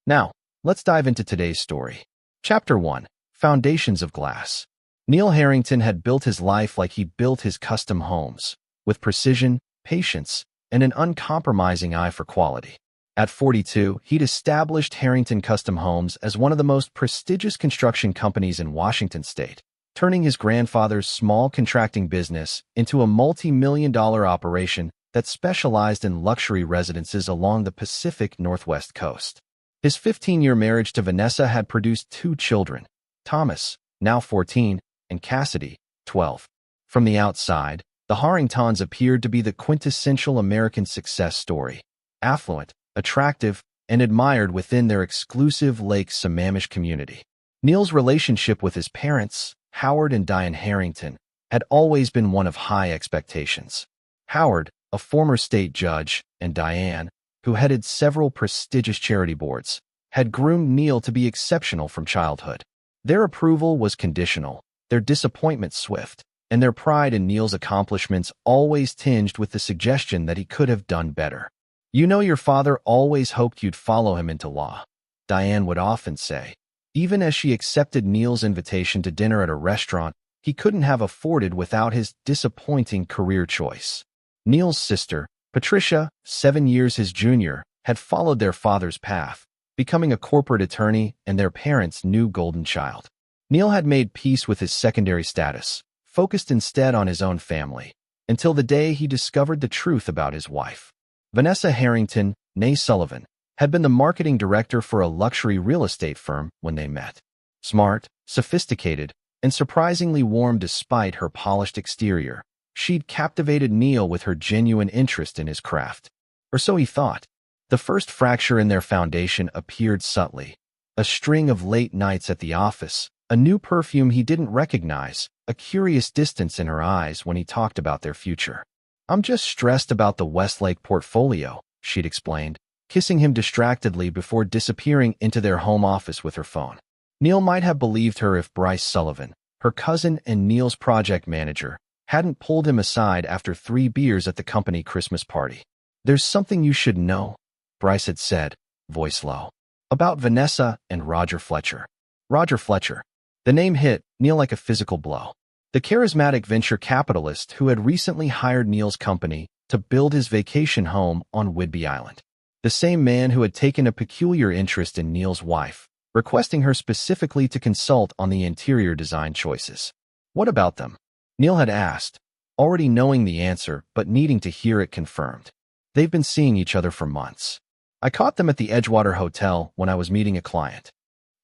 Now, let's dive into today's story. Chapter 1. Foundations of Glass. Neil Harrington had built his life like he built his custom homes, with precision, patience, and an uncompromising eye for quality. At 42, he'd established Harrington Custom Homes as one of the most prestigious construction companies in Washington state, turning his grandfather's small contracting business into a multi-million-dollar operation that specialized in luxury residences along the Pacific Northwest coast. His 15-year marriage to Vanessa had produced 2 children, Thomas, now 14, and Cassidy, 12. From the outside, the Harringtons appeared to be the quintessential American success story, affluent, attractive, and admired within their exclusive Lake Sammamish community. Neil's relationship with his parents, Howard and Diane Harrington, had always been one of high expectations. Howard, a former state judge, and Diane, who headed several prestigious charity boards, had groomed Neil to be exceptional from childhood. Their approval was conditional, their disappointment swift, and their pride in Neil's accomplishments always tinged with the suggestion that he could have done better. "You know, your father always hoped you'd follow him into law," Diane would often say. Even as she accepted Neil's invitation to dinner at a restaurant he couldn't have afforded without his disappointing career choice. Neil's sister, Patricia, 7 years his junior, had followed their father's path, becoming a corporate attorney and their parents' new golden child. Neil had made peace with his secondary status, focused instead on his own family, until the day he discovered the truth about his wife. Vanessa Harrington, née Sullivan, had been the marketing director for a luxury real estate firm when they met. Smart, sophisticated, and surprisingly warm despite her polished exterior, she'd captivated Neil with her genuine interest in his craft. Or so he thought. The first fracture in their foundation appeared subtly. A string of late nights at the office, a new perfume he didn't recognize, a curious distance in her eyes when he talked about their future. "I'm just stressed about the Westlake portfolio," she'd explained, kissing him distractedly before disappearing into their home office with her phone. Neil might have believed her if Bryce Sullivan, her cousin and Neil's project manager, hadn't pulled him aside after 3 beers at the company Christmas party. "There's something you should know," Bryce had said, voice low, "about Vanessa and Roger Fletcher." Roger Fletcher. The name hit Neil like a physical blow. The charismatic venture capitalist who had recently hired Neil's company to build his vacation home on Whidbey Island. The same man who had taken a peculiar interest in Neil's wife, requesting her specifically to consult on the interior design choices. "What about them?" Neil had asked, already knowing the answer but needing to hear it confirmed. "They've been seeing each other for months. I caught them at the Edgewater Hotel when I was meeting a client."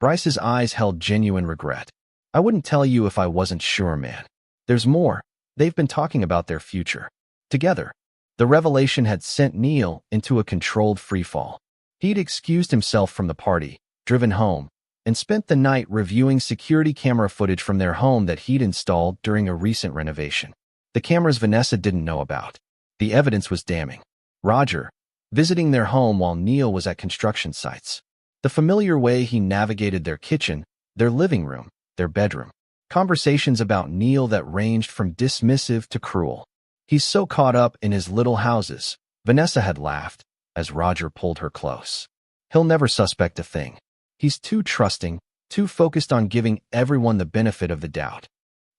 Bryce's eyes held genuine regret. "I wouldn't tell you if I wasn't sure, man. There's more. They've been talking about their future. Together." The revelation had sent Neil into a controlled freefall. He'd excused himself from the party, driven home, and spent the night reviewing security camera footage from their home that he'd installed during a recent renovation. The cameras Vanessa didn't know about. The evidence was damning. Roger, visiting their home while Neil was at construction sites. The familiar way he navigated their kitchen, their living room, their bedroom. Conversations about Neil that ranged from dismissive to cruel. "He's so caught up in his little houses," Vanessa had laughed, as Roger pulled her close. "He'll never suspect a thing. He's too trusting, too focused on giving everyone the benefit of the doubt."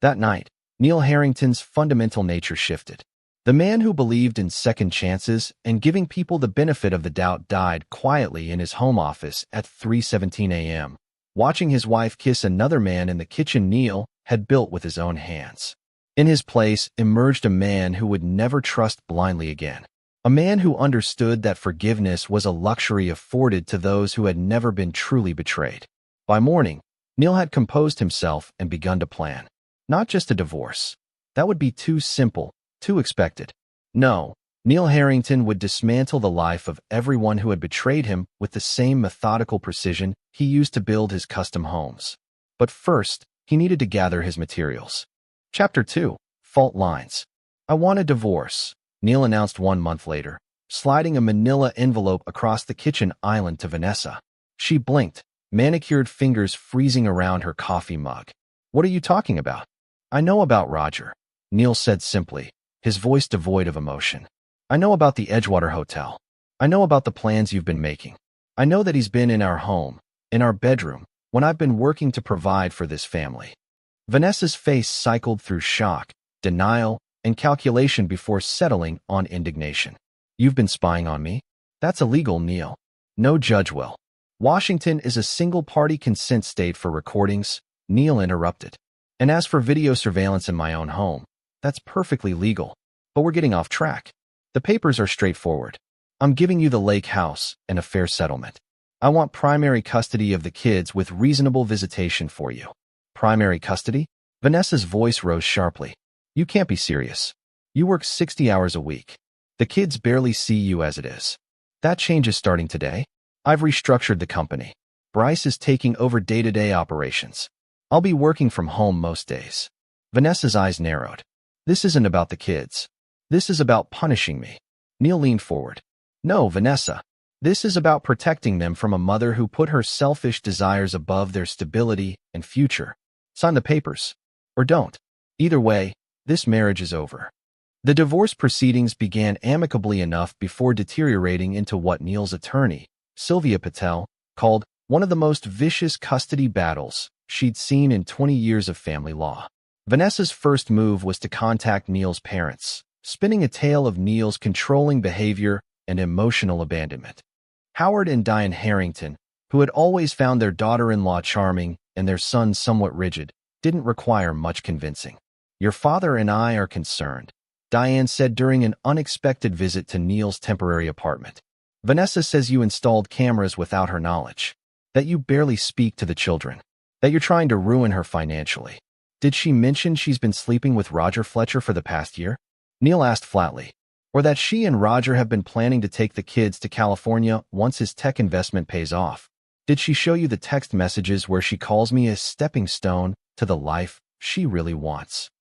That night, Neil Harrington's fundamental nature shifted. The man who believed in second chances and giving people the benefit of the doubt died quietly in his home office at 3:17 a.m., watching his wife kiss another man in the kitchen Neil had built with his own hands. In his place emerged a man who would never trust blindly again. A man who understood that forgiveness was a luxury afforded to those who had never been truly betrayed. By morning, Neil had composed himself and begun to plan. Not just a divorce. That would be too simple, too expected. No, Neil Harrington would dismantle the life of everyone who had betrayed him with the same methodical precision he used to build his custom homes. But first, he needed to gather his materials. Chapter 2. Fault Lines. "I want a divorce," Neil announced 1 month later, sliding a manila envelope across the kitchen island to Vanessa. She blinked, manicured fingers freezing around her coffee mug. "What are you talking about?" "I know about Roger," Neil said simply, his voice devoid of emotion. "I know about the Edgewater Hotel. I know about the plans you've been making. I know that he's been in our home, in our bedroom, when I've been working to provide for this family." Vanessa's face cycled through shock, denial, and calculation before settling on indignation. "You've been spying on me? That's illegal, Neil. No judge will." "Washington is a single-party consent state for recordings," Neil interrupted. "And as for video surveillance in my own home, that's perfectly legal. But we're getting off track. The papers are straightforward. I'm giving you the lake house and a fair settlement. I want primary custody of the kids with reasonable visitation for you." "Primary custody?" Vanessa's voice rose sharply. "You can't be serious. You work 60 hours a week. The kids barely see you as it is. That changes starting today. I've restructured the company. Bryce is taking over day-to-day operations. I'll be working from home most days." Vanessa's eyes narrowed. "This isn't about the kids. This is about punishing me." Neil leaned forward. "No, Vanessa. This is about protecting them from a mother who put her selfish desires above their stability and future. Sign the papers. Or don't. Either way, this marriage is over." The divorce proceedings began amicably enough before deteriorating into what Neil's attorney, Sylvia Patel, called one of the most vicious custody battles she'd seen in 20 years of family law. Vanessa's first move was to contact Neil's parents, spinning a tale of Neil's controlling behavior and emotional abandonment. Howard and Diane Harrington, who had always found their daughter-in-law charming and their son somewhat rigid, didn't require much convincing. "Your father and I are concerned," Diane said during an unexpected visit to Neil's temporary apartment. "Vanessa says you installed cameras without her knowledge, that you barely speak to the children, that you're trying to ruin her financially. Did she mention she's been sleeping with Roger Fletcher for the past year?" Neil asked flatly. "Or that she and Roger have been planning to take the kids to California once his tech investment pays off? Did she show you the text messages where she calls me a stepping stone to the life she really wants?"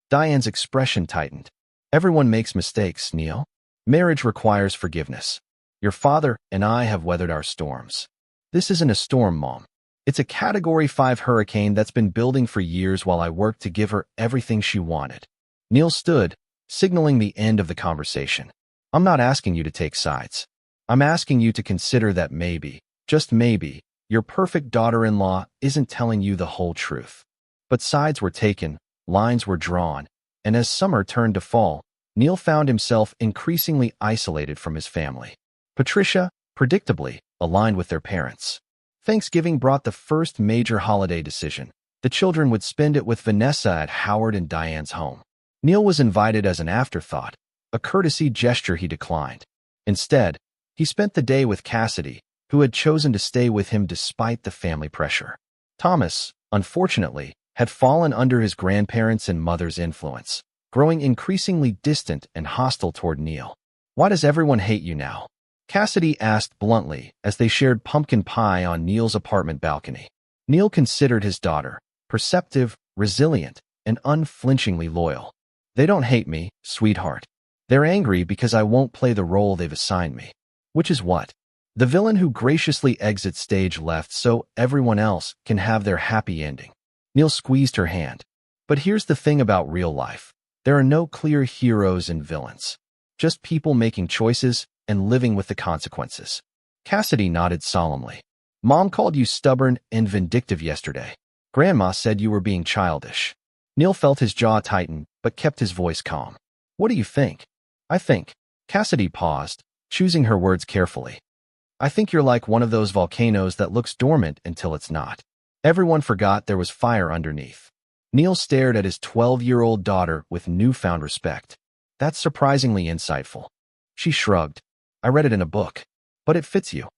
Diane's expression tightened. "Everyone makes mistakes, Neil. Marriage requires forgiveness. Your father and I have weathered our storms. This isn't a storm, Mom. It's a Category 5 hurricane that's been building for years while I worked to give her everything she wanted." Neil stood, signaling the end of the conversation. "I'm not asking you to take sides. I'm asking you to consider that maybe, just maybe, your perfect daughter-in-law isn't telling you the whole truth." But sides were taken, lines were drawn, and as summer turned to fall, Neil found himself increasingly isolated from his family. Patricia, predictably, aligned with their parents. Thanksgiving brought the first major holiday decision. The children would spend it with Vanessa at Howard and Diane's home. Neil was invited as an afterthought, a courtesy gesture he declined. Instead, he spent the day with Cassidy, who had chosen to stay with him despite the family pressure. Thomas, unfortunately, had fallen under his grandparents' and mother's influence, growing increasingly distant and hostile toward Neil. "Why does everyone hate you now?" Cassidy asked bluntly as they shared pumpkin pie on Neil's apartment balcony. Neil considered his daughter, perceptive, resilient, and unflinchingly loyal. "They don't hate me, sweetheart. They're angry because I won't play the role they've assigned me." "Which is what?" "The villain who graciously exits stage left so everyone else can have their happy ending." Neil squeezed her hand. "But here's the thing about real life. There are no clear heroes and villains. Just people making choices and living with the consequences." Cassidy nodded solemnly. "Mom called you stubborn and vindictive yesterday. Grandma said you were being childish." Neil felt his jaw tighten, but kept his voice calm. "What do you think?" "I think." Cassidy paused, choosing her words carefully. "I think you're like one of those volcanoes that looks dormant until it's not. Everyone forgot there was fire underneath." Neil stared at his 12-year-old daughter with newfound respect. "That's surprisingly insightful." She shrugged. "I read it in a book. But it fits you."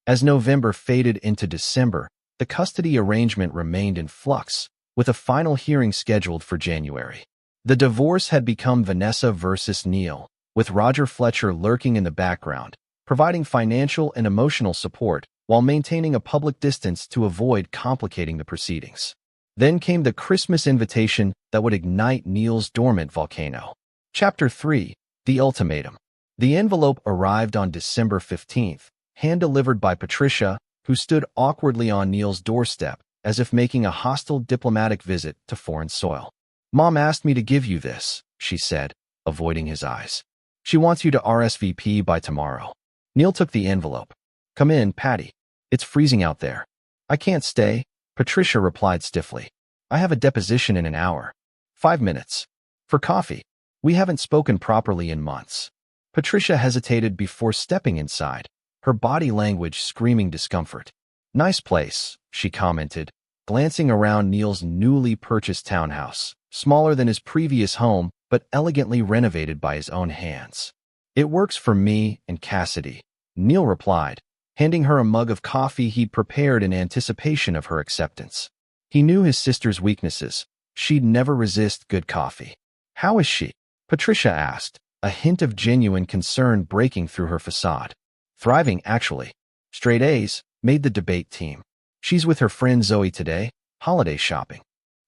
As November faded into December, the custody arrangement remained in flux, with a final hearing scheduled for January. The divorce had become Vanessa versus Neil, with Roger Fletcher lurking in the background, providing financial and emotional support while maintaining a public distance to avoid complicating the proceedings. Then came the Christmas invitation that would ignite Neil's dormant volcano. Chapter 3: The Ultimatum. The envelope arrived on December 15th, hand-delivered by Patricia, who stood awkwardly on Neil's doorstep, as if making a hostile diplomatic visit to foreign soil. "Mom asked me to give you this," she said, avoiding his eyes. "She wants you to RSVP by tomorrow." Neil took the envelope. "Come in, Patty." It's freezing out there. I can't stay, Patricia replied stiffly. I have a deposition in an hour. 5 minutes. For coffee. We haven't spoken properly in months. Patricia hesitated before stepping inside, her body language screaming discomfort. Nice place, she commented, glancing around Neil's newly purchased townhouse, smaller than his previous home, but elegantly renovated by his own hands. It works for me and Cassidy, Neil replied, handing her a mug of coffee he'd prepared in anticipation of her acceptance. He knew his sister's weaknesses. She'd never resist good coffee. How is she? Patricia asked, a hint of genuine concern breaking through her facade. Thriving, actually. Straight A's, made the debate team. She's with her friend Zoe today, holiday shopping.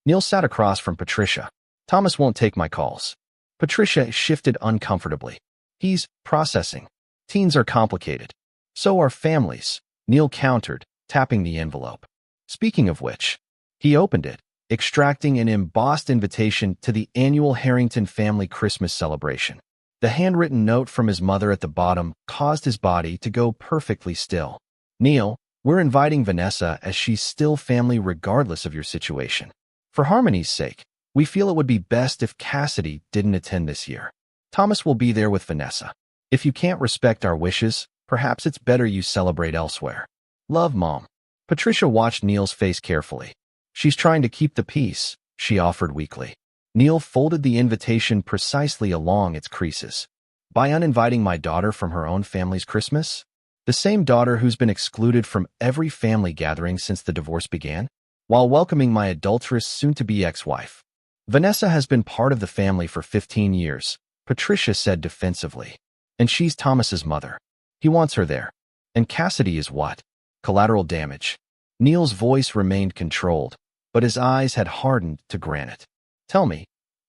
Neil sat across from Patricia. Thomas won't take my calls. Patricia shifted uncomfortably. He's processing. Teens are complicated. So are families, Neil countered, tapping the envelope. Speaking of which, he opened it, extracting an embossed invitation to the annual Harrington family Christmas celebration. The handwritten note from his mother at the bottom caused his body to go perfectly still. Neil, we're inviting Vanessa as she's still family regardless of your situation. For harmony's sake, we feel it would be best if Cassidy didn't attend this year. Thomas will be there with Vanessa. If you can't respect our wishes, perhaps it's better you celebrate elsewhere. Love, Mom. Patricia watched Neil's face carefully. She's trying to keep the peace, she offered weakly. Neil folded the invitation precisely along its creases. By uninviting my daughter from her own family's Christmas? The same daughter who's been excluded from every family gathering since the divorce began? While welcoming my adulterous soon-to-be ex-wife. Vanessa has been part of the family for 15 years, Patricia said defensively. And she's Thomas's mother. He wants her there. And Cassidy is what? Collateral damage. Neil's voice remained controlled, but his eyes had hardened to granite. Tell me,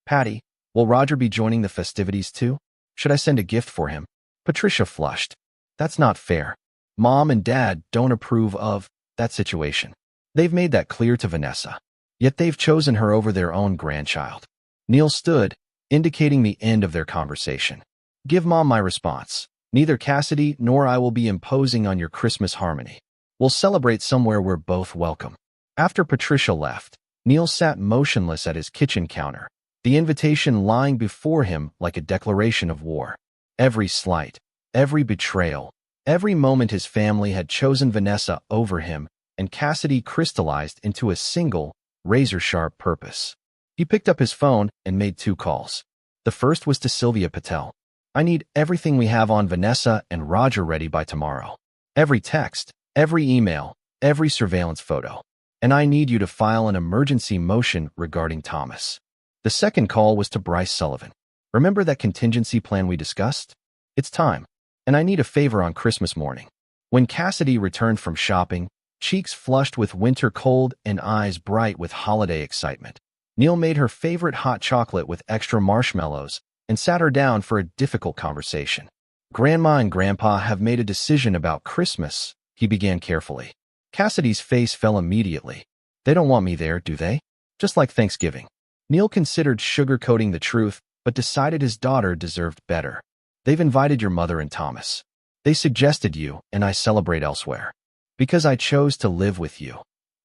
Patty, will Roger be joining the festivities too? Should I send a gift for him? Patricia flushed. That's not fair. Mom and Dad don't approve of that situation. They've made that clear to Vanessa. Yet they've chosen her over their own grandchild. Neil stood, indicating the end of their conversation. Give Mom my response. Neither Cassidy nor I will be imposing on your Christmas harmony. We'll celebrate somewhere we're both welcome. After Patricia left, Neil sat motionless at his kitchen counter, the invitation lying before him like a declaration of war. Every slight, every betrayal, every moment his family had chosen Vanessa over him, and Cassidy crystallized into a single, razor-sharp purpose. He picked up his phone and made 2 calls. The first was to Sylvia Patel. I need everything we have on Vanessa and Roger ready by tomorrow. Every text, every email, every surveillance photo. And I need you to file an emergency motion regarding Thomas. The second call was to Bryce Sullivan. Remember that contingency plan we discussed? It's time. And I need a favor on Christmas morning. When Cassidy returned from shopping, cheeks flushed with winter cold and eyes bright with holiday excitement, Neil made her favorite hot chocolate with extra marshmallows and sat her down for a difficult conversation. Grandma and Grandpa have made a decision about Christmas, he began carefully. Cassidy's face fell immediately. They don't want me there, do they? Just like Thanksgiving. Neil considered sugarcoating the truth, but decided his daughter deserved better. They've invited your mother and Thomas. They suggested you, and I celebrate elsewhere. Because I chose to live with you.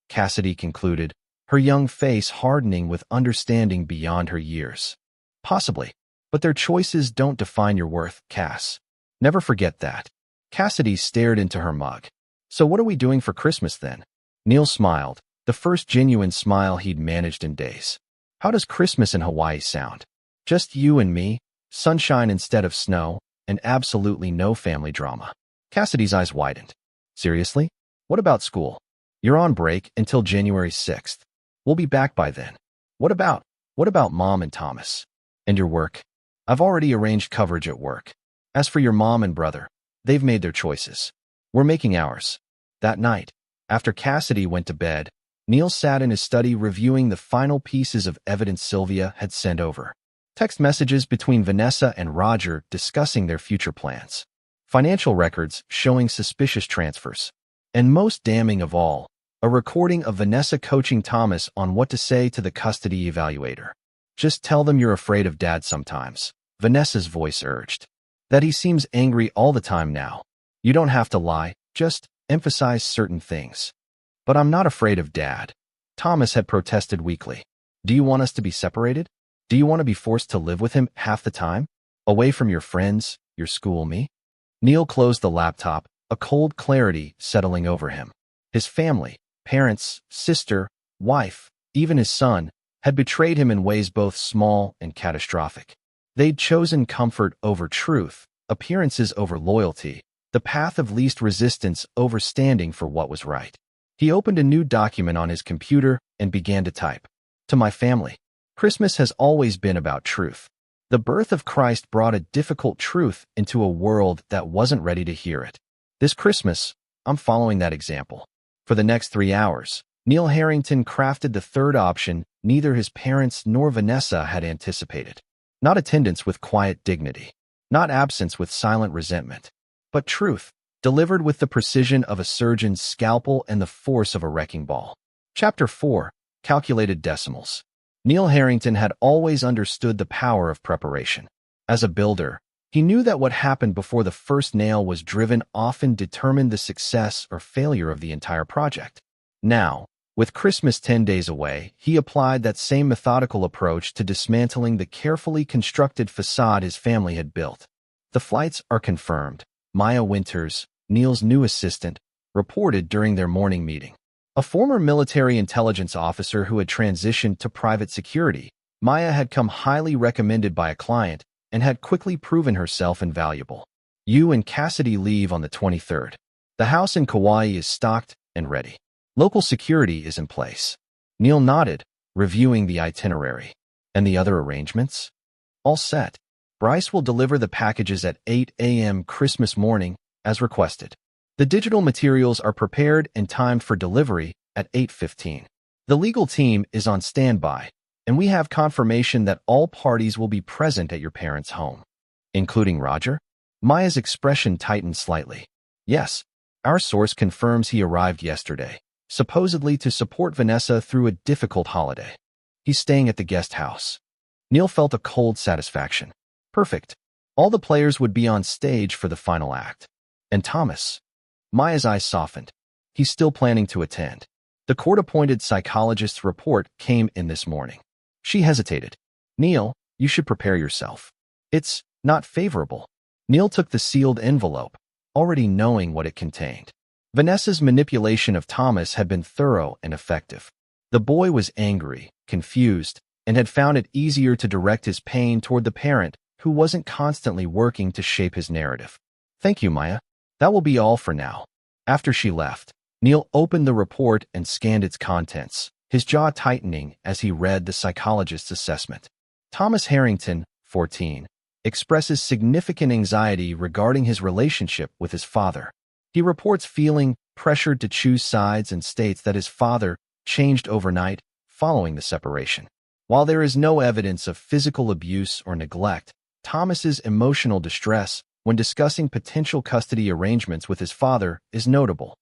Cassidy concluded, her young face hardening with understanding beyond her years. Possibly. But their choices don't define your worth, Cass. Never forget that. Cassidy stared into her mug. So what are we doing for Christmas then? Neil smiled, the first genuine smile he'd managed in days. How does Christmas in Hawaii sound? Just you and me, sunshine instead of snow, and absolutely no family drama. Cassidy's eyes widened. Seriously? What about school? You're on break until January 6th. We'll be back by then. What about Mom and Thomas? And your work? I've already arranged coverage at work. As for your mom and brother, they've made their choices. We're making ours. That night, after Cassidy went to bed, Neil sat in his study reviewing the final pieces of evidence Sylvia had sent over. Text messages between Vanessa and Roger discussing their future plans. Financial records showing suspicious transfers. And most damning of all, a recording of Vanessa coaching Thomas on what to say to the custody evaluator. Just tell them you're afraid of Dad sometimes, Vanessa's voice urged. That he seems angry all the time now. You don't have to lie, just emphasize certain things. But I'm not afraid of Dad. Thomas had protested weakly. Do you want us to be separated? Do you want to be forced to live with him half the time? Away from your friends, your school, me? Neil closed the laptop, a cold clarity settling over him. His family, parents, sister, wife, even his son, had betrayed him in ways both small and catastrophic. They'd chosen comfort over truth, appearances over loyalty, the path of least resistance over standing for what was right. He opened a new document on his computer and began to type. To my family, Christmas has always been about truth. The birth of Christ brought a difficult truth into a world that wasn't ready to hear it. This Christmas, I'm following that example. For the next 3 hours, Neil Harrington crafted the third option neither his parents nor Vanessa had anticipated. Not attendance with quiet dignity, not absence with silent resentment, but truth, delivered with the precision of a surgeon's scalpel and the force of a wrecking ball. Chapter 4. Calculated Decimals. Neil Harrington had always understood the power of preparation. As a builder, he knew that what happened before the first nail was driven often determined the success or failure of the entire project. Now, with Christmas 10 days away, he applied that same methodical approach to dismantling the carefully constructed facade his family had built. The flights are confirmed. Maya Winters, Neil's new assistant, reported during their morning meeting. A former military intelligence officer who had transitioned to private security, Maya had come highly recommended by a client and had quickly proven herself invaluable. You and Cassidy leave on the 23rd. The house in Kauai is stocked and ready. Local security is in place. Neil nodded, reviewing the itinerary. And the other arrangements? All set. Bryce will deliver the packages at 8 a.m. Christmas morning, as requested. The digital materials are prepared and timed for delivery at 8:15. The legal team is on standby, and we have confirmation that all parties will be present at your parents' home. Including Roger? Maya's expression tightened slightly. Yes, our source confirms he arrived yesterday, supposedly to support Vanessa through a difficult holiday. He's staying at the guest house. Neil felt a cold satisfaction. Perfect. All the players would be on stage for the final act. And Thomas? Maya's eyes softened. He's still planning to attend. The court-appointed psychologist's report came in this morning. She hesitated. Neil, you should prepare yourself. It's not favorable. Neil took the sealed envelope, already knowing what it contained. Vanessa's manipulation of Thomas had been thorough and effective. The boy was angry, confused, and had found it easier to direct his pain toward the parent who wasn't constantly working to shape his narrative. Thank you, Maya. That will be all for now. After she left, Neil opened the report and scanned its contents, his jaw tightening as he read the psychologist's assessment. Thomas Harrington, 14, expresses significant anxiety regarding his relationship with his father. He reports feeling pressured to choose sides and states that his father changed overnight following the separation. While there is no evidence of physical abuse or neglect, Thomas's emotional distress when discussing potential custody arrangements with his father is notable.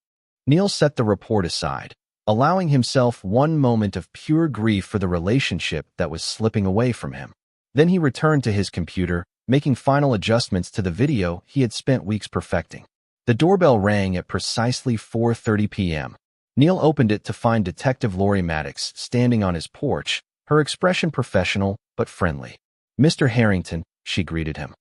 Neil set the report aside, allowing himself one moment of pure grief for the relationship that was slipping away from him. Then he returned to his computer, making final adjustments to the video he had spent weeks perfecting. The doorbell rang at precisely 4:30 p.m. Neil opened it to find Detective Lori Maddox standing on his porch, her expression professional but friendly. Mr. Harrington, she greeted him.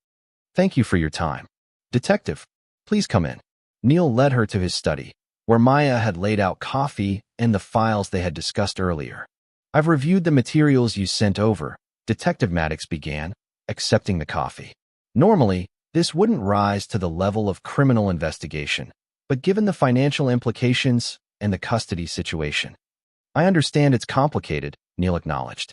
Thank you for your time. Detective, please come in. Neil led her to his study, where Maya had laid out coffee and the files they had discussed earlier. I've reviewed the materials you sent over, Detective Maddox began, accepting the coffee. Normally, this wouldn't rise to the level of criminal investigation, but given the financial implications and the custody situation. I understand it's complicated, Neil acknowledged.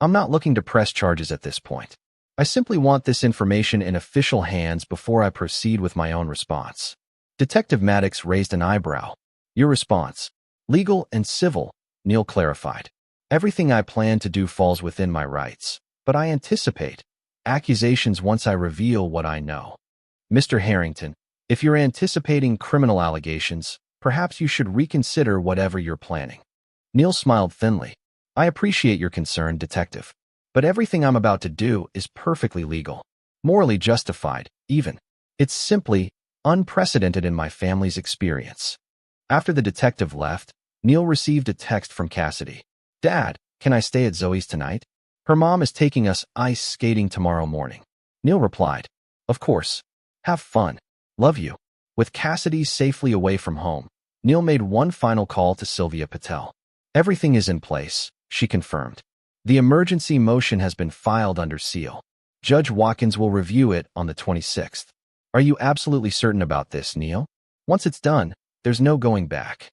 I'm not looking to press charges at this point. I simply want this information in official hands before I proceed with my own response. Detective Maddox raised an eyebrow. Your response? Legal and civil, Neil clarified. Everything I plan to do falls within my rights, but I anticipate accusations once I reveal what I know. Mr. Harrington, if you're anticipating criminal allegations, perhaps you should reconsider whatever you're planning. Neil smiled thinly. I appreciate your concern, Detective. But everything I'm about to do is perfectly legal, morally justified, even. It's simply unprecedented in my family's experience." After the detective left, Neil received a text from Cassidy. "Dad, can I stay at Zoe's tonight? Her mom is taking us ice skating tomorrow morning." Neil replied, "Of course. Have fun. Love you." With Cassidy safely away from home, Neil made one final call to Sylvia Patel. "Everything is in place," she confirmed. "The emergency motion has been filed under seal. Judge Watkins will review it on the 26th. Are you absolutely certain about this, Neil? Once it's done, there's no going back."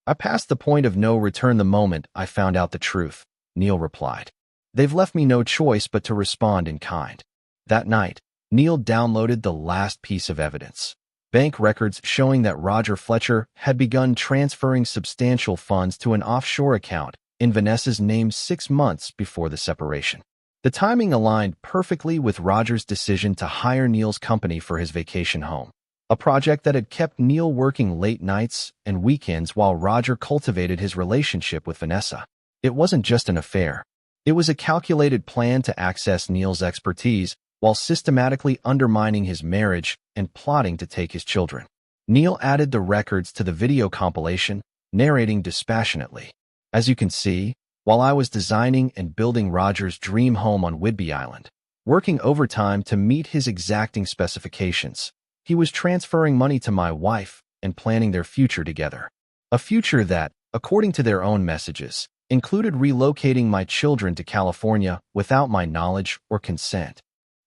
"I passed the point of no return the moment I found out the truth," Neil replied. "They've left me no choice but to respond in kind." That night, Neil downloaded the last piece of evidence: bank records showing that Roger Fletcher had begun transferring substantial funds to an offshore account in Vanessa's name 6 months before the separation. The timing aligned perfectly with Roger's decision to hire Neil's company for his vacation home, a project that had kept Neil working late nights and weekends while Roger cultivated his relationship with Vanessa. It wasn't just an affair. It was a calculated plan to access Neil's expertise while systematically undermining his marriage and plotting to take his children. Neil added the records to the video compilation, narrating dispassionately. "As you can see, while I was designing and building Roger's dream home on Whidbey Island, working overtime to meet his exacting specifications, he was transferring money to my wife and planning their future together. A future that, according to their own messages, included relocating my children to California without my knowledge or consent."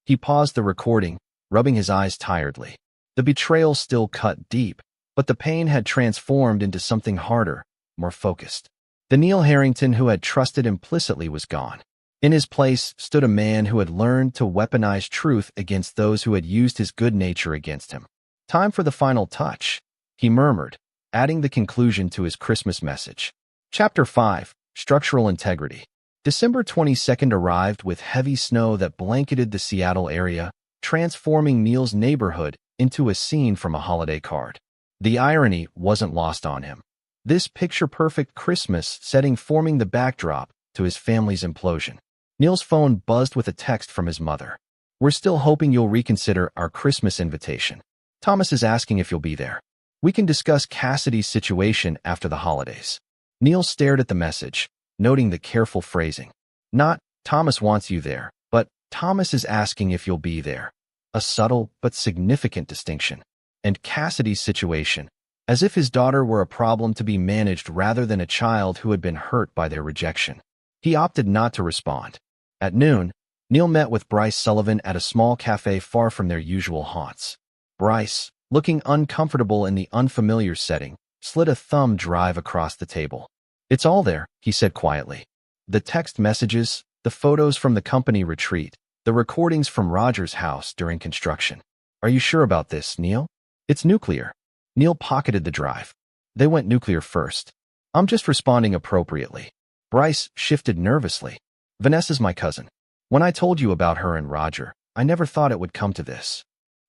He paused the recording, rubbing his eyes tiredly. The betrayal still cut deep, but the pain had transformed into something harder, more focused. The Neil Harrington who had trusted implicitly was gone. In his place stood a man who had learned to weaponize truth against those who had used his good nature against him. "Time for the final touch," he murmured, adding the conclusion to his Christmas message. Chapter 5: Structural Integrity. December 22nd arrived with heavy snow that blanketed the Seattle area, transforming Neil's neighborhood into a scene from a holiday card. The irony wasn't lost on him. This picture-perfect Christmas setting forming the backdrop to his family's implosion. Neil's phone buzzed with a text from his mother. "We're still hoping you'll reconsider our Christmas invitation. Thomas is asking if you'll be there. We can discuss Cassidy's situation after the holidays." Neil stared at the message, noting the careful phrasing. Not, "Thomas wants you there," but "Thomas is asking if you'll be there." A subtle but significant distinction. And Cassidy's situation, as if his daughter were a problem to be managed rather than a child who had been hurt by their rejection. He opted not to respond. At noon, Neil met with Bryce Sullivan at a small cafe far from their usual haunts. Bryce, looking uncomfortable in the unfamiliar setting, slid a thumb drive across the table. "It's all there," he said quietly. "The text messages, the photos from the company retreat, the recordings from Roger's house during construction. Are you sure about this, Neil? It's nuclear." Neil pocketed the drive. "They went nuclear first. I'm just responding appropriately." Bryce shifted nervously. "Vanessa's my cousin. When I told you about her and Roger, I never thought it would come to this."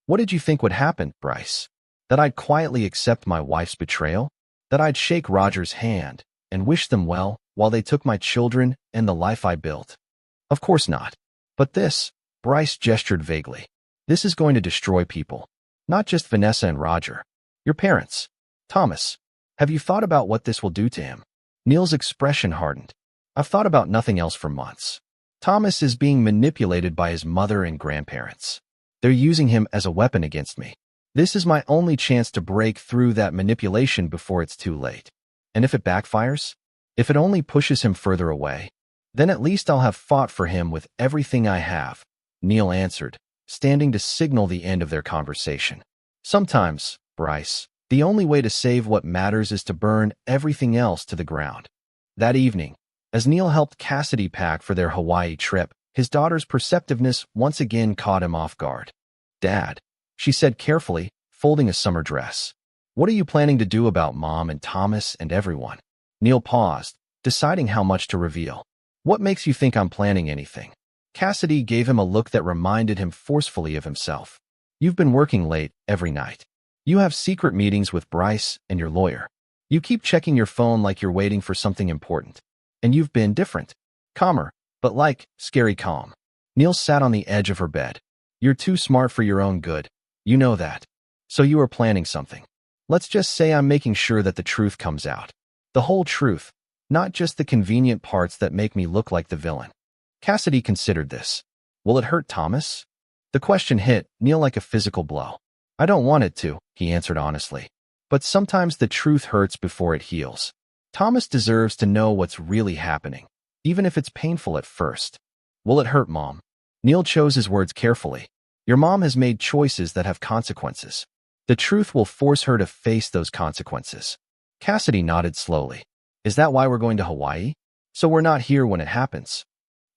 "What did you think would happen, Bryce? That I'd quietly accept my wife's betrayal? That I'd shake Roger's hand and wish them well while they took my children and the life I built? Of course not. But this," Bryce gestured vaguely, "this is going to destroy people. Not just Vanessa and Roger. Your parents. Thomas. Have you thought about what this will do to him?" Neil's expression hardened. "I've thought about nothing else for months. Thomas is being manipulated by his mother and grandparents. They're using him as a weapon against me. This is my only chance to break through that manipulation before it's too late. And if it backfires, if it only pushes him further away, then at least I'll have fought for him with everything I have," Neil answered, standing to signal the end of their conversation. "Sometimes, Bryce, the only way to save what matters is to burn everything else to the ground." That evening, as Neil helped Cassidy pack for their Hawaii trip, his daughter's perceptiveness once again caught him off guard. "Dad," she said carefully, folding a summer dress, "what are you planning to do about Mom and Thomas and everyone?" Neil paused, deciding how much to reveal. "What makes you think I'm planning anything?" Cassidy gave him a look that reminded him forcefully of himself. "You've been working late every night. You have secret meetings with Bryce and your lawyer. You keep checking your phone like you're waiting for something important. And you've been different. Calmer, but like, scary calm." Neil sat on the edge of her bed. "You're too smart for your own good. You know that. So you are planning something. Let's just say I'm making sure that the truth comes out. The whole truth, not just the convenient parts that make me look like the villain. Cassidy considered this. Will it hurt Thomas? The question hit Neil like a physical blow. I don't want it to, he answered honestly. But sometimes the truth hurts before it heals. Thomas deserves to know what's really happening, even if it's painful at first. Will it hurt Mom? Neil chose his words carefully. Your mom has made choices that have consequences. The truth will force her to face those consequences. Cassidy nodded slowly. Is that why we're going to Hawaii? So we're not here when it happens?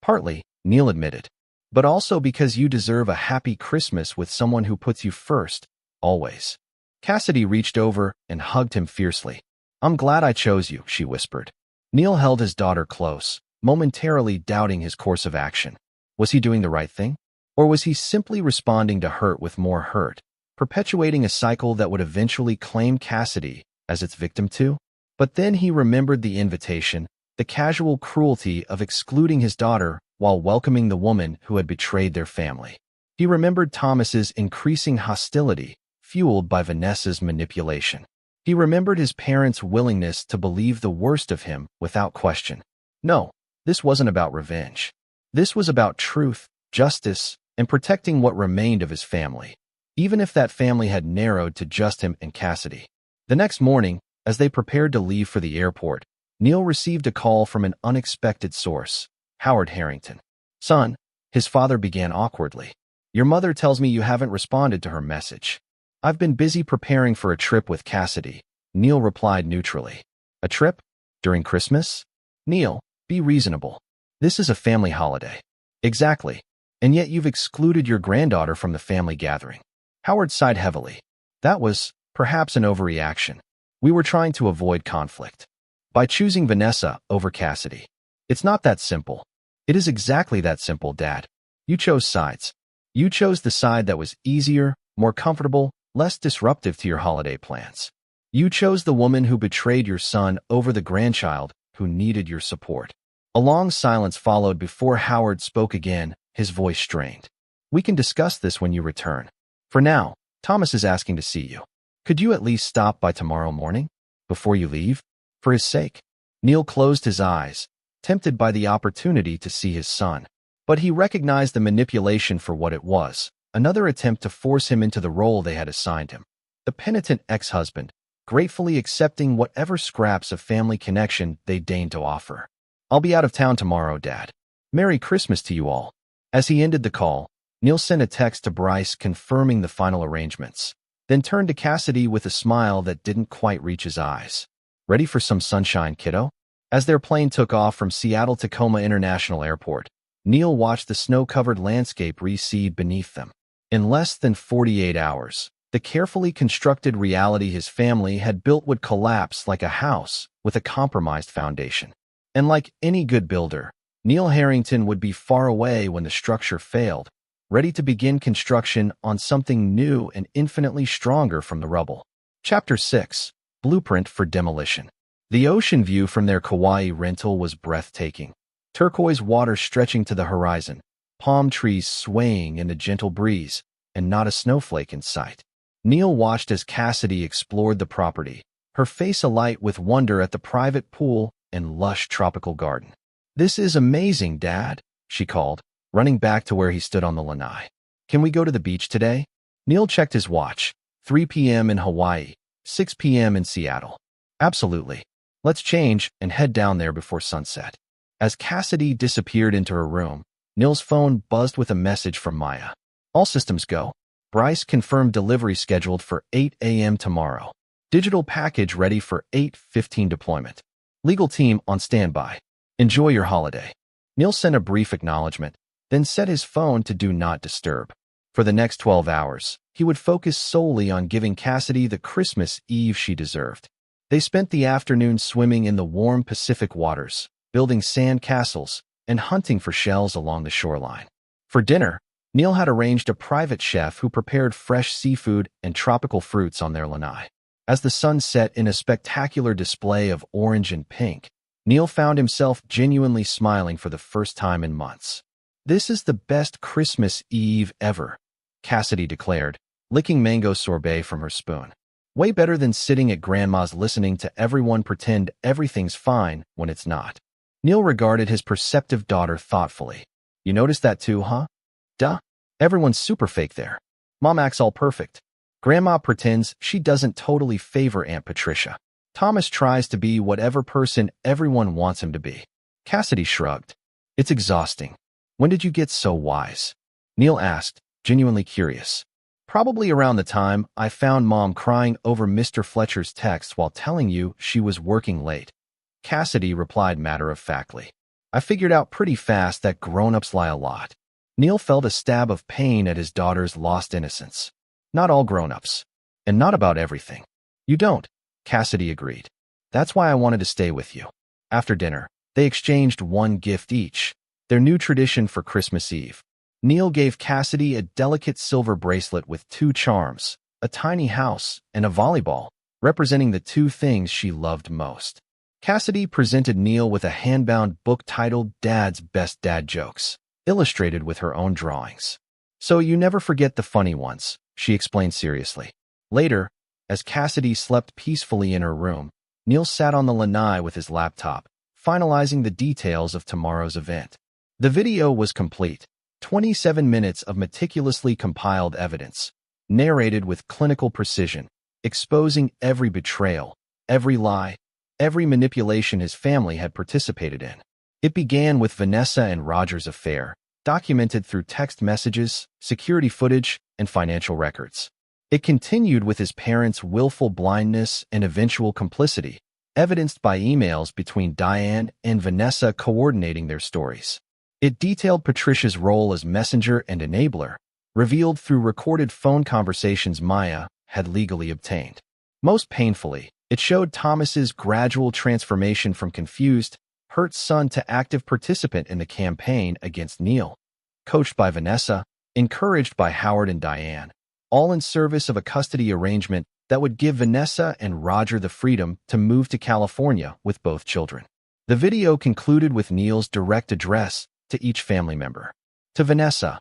Partly, Neil admitted. But also because you deserve a happy Christmas with someone who puts you first, always. Cassidy reached over and hugged him fiercely. I'm glad I chose you, she whispered. Neil held his daughter close, momentarily doubting his course of action. Was he doing the right thing? Or was he simply responding to hurt with more hurt, perpetuating a cycle that would eventually claim Cassidy as its victim too? But then he remembered the invitation, the casual cruelty of excluding his daughter while welcoming the woman who had betrayed their family. He remembered Thomas's increasing hostility, fueled by Vanessa's manipulation. He remembered his parents' willingness to believe the worst of him without question. No, this wasn't about revenge. This was about truth, justice, and protecting what remained of his family, even if that family had narrowed to just him and Cassidy. The next morning, as they prepared to leave for the airport, Neil received a call from an unexpected source, Howard Harrington. Son, his father began awkwardly. Your mother tells me you haven't responded to her message. I've been busy preparing for a trip with Cassidy, Neil replied neutrally. A trip? During Christmas? Neil, be reasonable. This is a family holiday. Exactly. And yet you've excluded your granddaughter from the family gathering. Howard sighed heavily. That was, perhaps, an overreaction. We were trying to avoid conflict. By choosing Vanessa over Cassidy. It's not that simple. It is exactly that simple, Dad. You chose sides. You chose the side that was easier, more comfortable, less disruptive to your holiday plans. You chose the woman who betrayed your son over the grandchild who needed your support. A long silence followed before Howard spoke again, his voice strained. We can discuss this when you return. For now, Thomas is asking to see you. Could you at least stop by tomorrow morning? Before you leave? For his sake. Neil closed his eyes, tempted by the opportunity to see his son. But he recognized the manipulation for what it was, another attempt to force him into the role they had assigned him. The penitent ex-husband, gratefully accepting whatever scraps of family connection they deigned to offer. I'll be out of town tomorrow, Dad. Merry Christmas to you all. As he ended the call, Neil sent a text to Bryce confirming the final arrangements, then turned to Cassidy with a smile that didn't quite reach his eyes. Ready for some sunshine, kiddo? As their plane took off from Seattle-Tacoma International Airport, Neil watched the snow-covered landscape recede beneath them. In less than 48 hours, the carefully constructed reality his family had built would collapse like a house with a compromised foundation. And like any good builder, Neil Harrington would be far away when the structure failed, ready to begin construction on something new and infinitely stronger from the rubble. Chapter 6. Blueprint for Demolition. The ocean view from their Kauai rental was breathtaking. Turquoise water stretching to the horizon, palm trees swaying in the gentle breeze, and not a snowflake in sight. Neil watched as Cassidy explored the property, her face alight with wonder at the private pool and lush tropical garden. This is amazing, Dad, she called, running back to where he stood on the lanai. Can we go to the beach today? Neil checked his watch. 3 p.m. in Hawaii, 6 p.m. in Seattle. Absolutely. Let's change and head down there before sunset. As Cassidy disappeared into her room, Neil's phone buzzed with a message from Maya. All systems go. Bryce confirmed delivery scheduled for 8 a.m. tomorrow. Digital package ready for 8:15 deployment. Legal team on standby. Enjoy your holiday. Neil sent a brief acknowledgement, then set his phone to Do Not Disturb. For the next 12 hours, he would focus solely on giving Cassidy the Christmas Eve she deserved. They spent the afternoon swimming in the warm Pacific waters, building sand castles, and hunting for shells along the shoreline. For dinner, Neil had arranged a private chef who prepared fresh seafood and tropical fruits on their lanai. As the sun set in a spectacular display of orange and pink, Neil found himself genuinely smiling for the first time in months. This is the best Christmas Eve ever, Cassidy declared, licking mango sorbet from her spoon. Way better than sitting at Grandma's listening to everyone pretend everything's fine when it's not. Neil regarded his perceptive daughter thoughtfully. You noticed that too, huh? Duh. Everyone's super fake there. Mom acts all perfect. Grandma pretends she doesn't totally favor Aunt Patricia. Thomas tries to be whatever person everyone wants him to be. Cassidy shrugged. It's exhausting. When did you get so wise? Neil asked, genuinely curious. Probably around the time I found Mom crying over Mr. Fletcher's text while telling you she was working late. Cassidy replied matter-of-factly. I figured out pretty fast that grown-ups lie a lot. Neil felt a stab of pain at his daughter's lost innocence. Not all grown-ups. And not about everything. You don't, Cassidy agreed. That's why I wanted to stay with you. After dinner, they exchanged one gift each, their new tradition for Christmas Eve. Neil gave Cassidy a delicate silver bracelet with 2 charms, a tiny house, and a volleyball, representing the 2 things she loved most. Cassidy presented Neil with a hand-bound book titled Dad's Best Dad Jokes, illustrated with her own drawings. So you never forget the funny ones, she explained seriously. Later, as Cassidy slept peacefully in her room, Neil sat on the lanai with his laptop, finalizing the details of tomorrow's event. The video was complete, 27 minutes of meticulously compiled evidence, narrated with clinical precision, exposing every betrayal, every lie, every manipulation his family had participated in. It began with Vanessa and Roger's affair, documented through text messages, security footage, and financial records. It continued with his parents' willful blindness and eventual complicity, evidenced by emails between Diane and Vanessa coordinating their stories. It detailed Patricia's role as messenger and enabler, revealed through recorded phone conversations Maya had legally obtained. Most painfully, it showed Thomas's gradual transformation from confused, hurt son to active participant in the campaign against Neil. Coached by Vanessa, encouraged by Howard and Diane, all in service of a custody arrangement that would give Vanessa and Roger the freedom to move to California with both children. The video concluded with Neil's direct address to each family member. To Vanessa,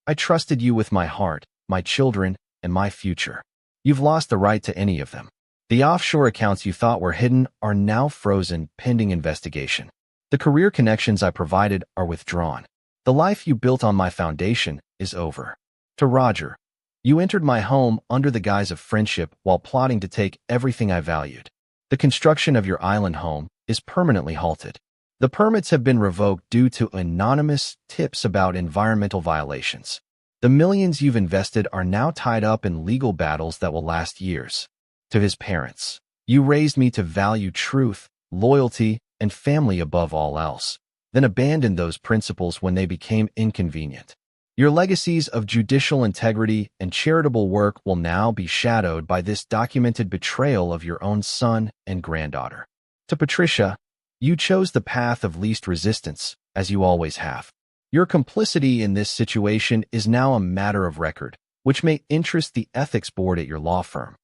I trusted you with my heart, my children, and my future. You've lost the right to any of them. The offshore accounts you thought were hidden are now frozen pending investigation. The career connections I provided are withdrawn. The life you built on my foundation is over. To Roger, you entered my home under the guise of friendship while plotting to take everything I valued. The construction of your island home is permanently halted. The permits have been revoked due to anonymous tips about environmental violations. The millions you've invested are now tied up in legal battles that will last years. To his parents, you raised me to value truth, loyalty, and family above all else, then abandoned those principles when they became inconvenient. Your legacies of judicial integrity and charitable work will now be shadowed by this documented betrayal of your own son and granddaughter. To Patricia, you chose the path of least resistance, as you always have. Your complicity in this situation is now a matter of record, which may interest the ethics board at your law firm.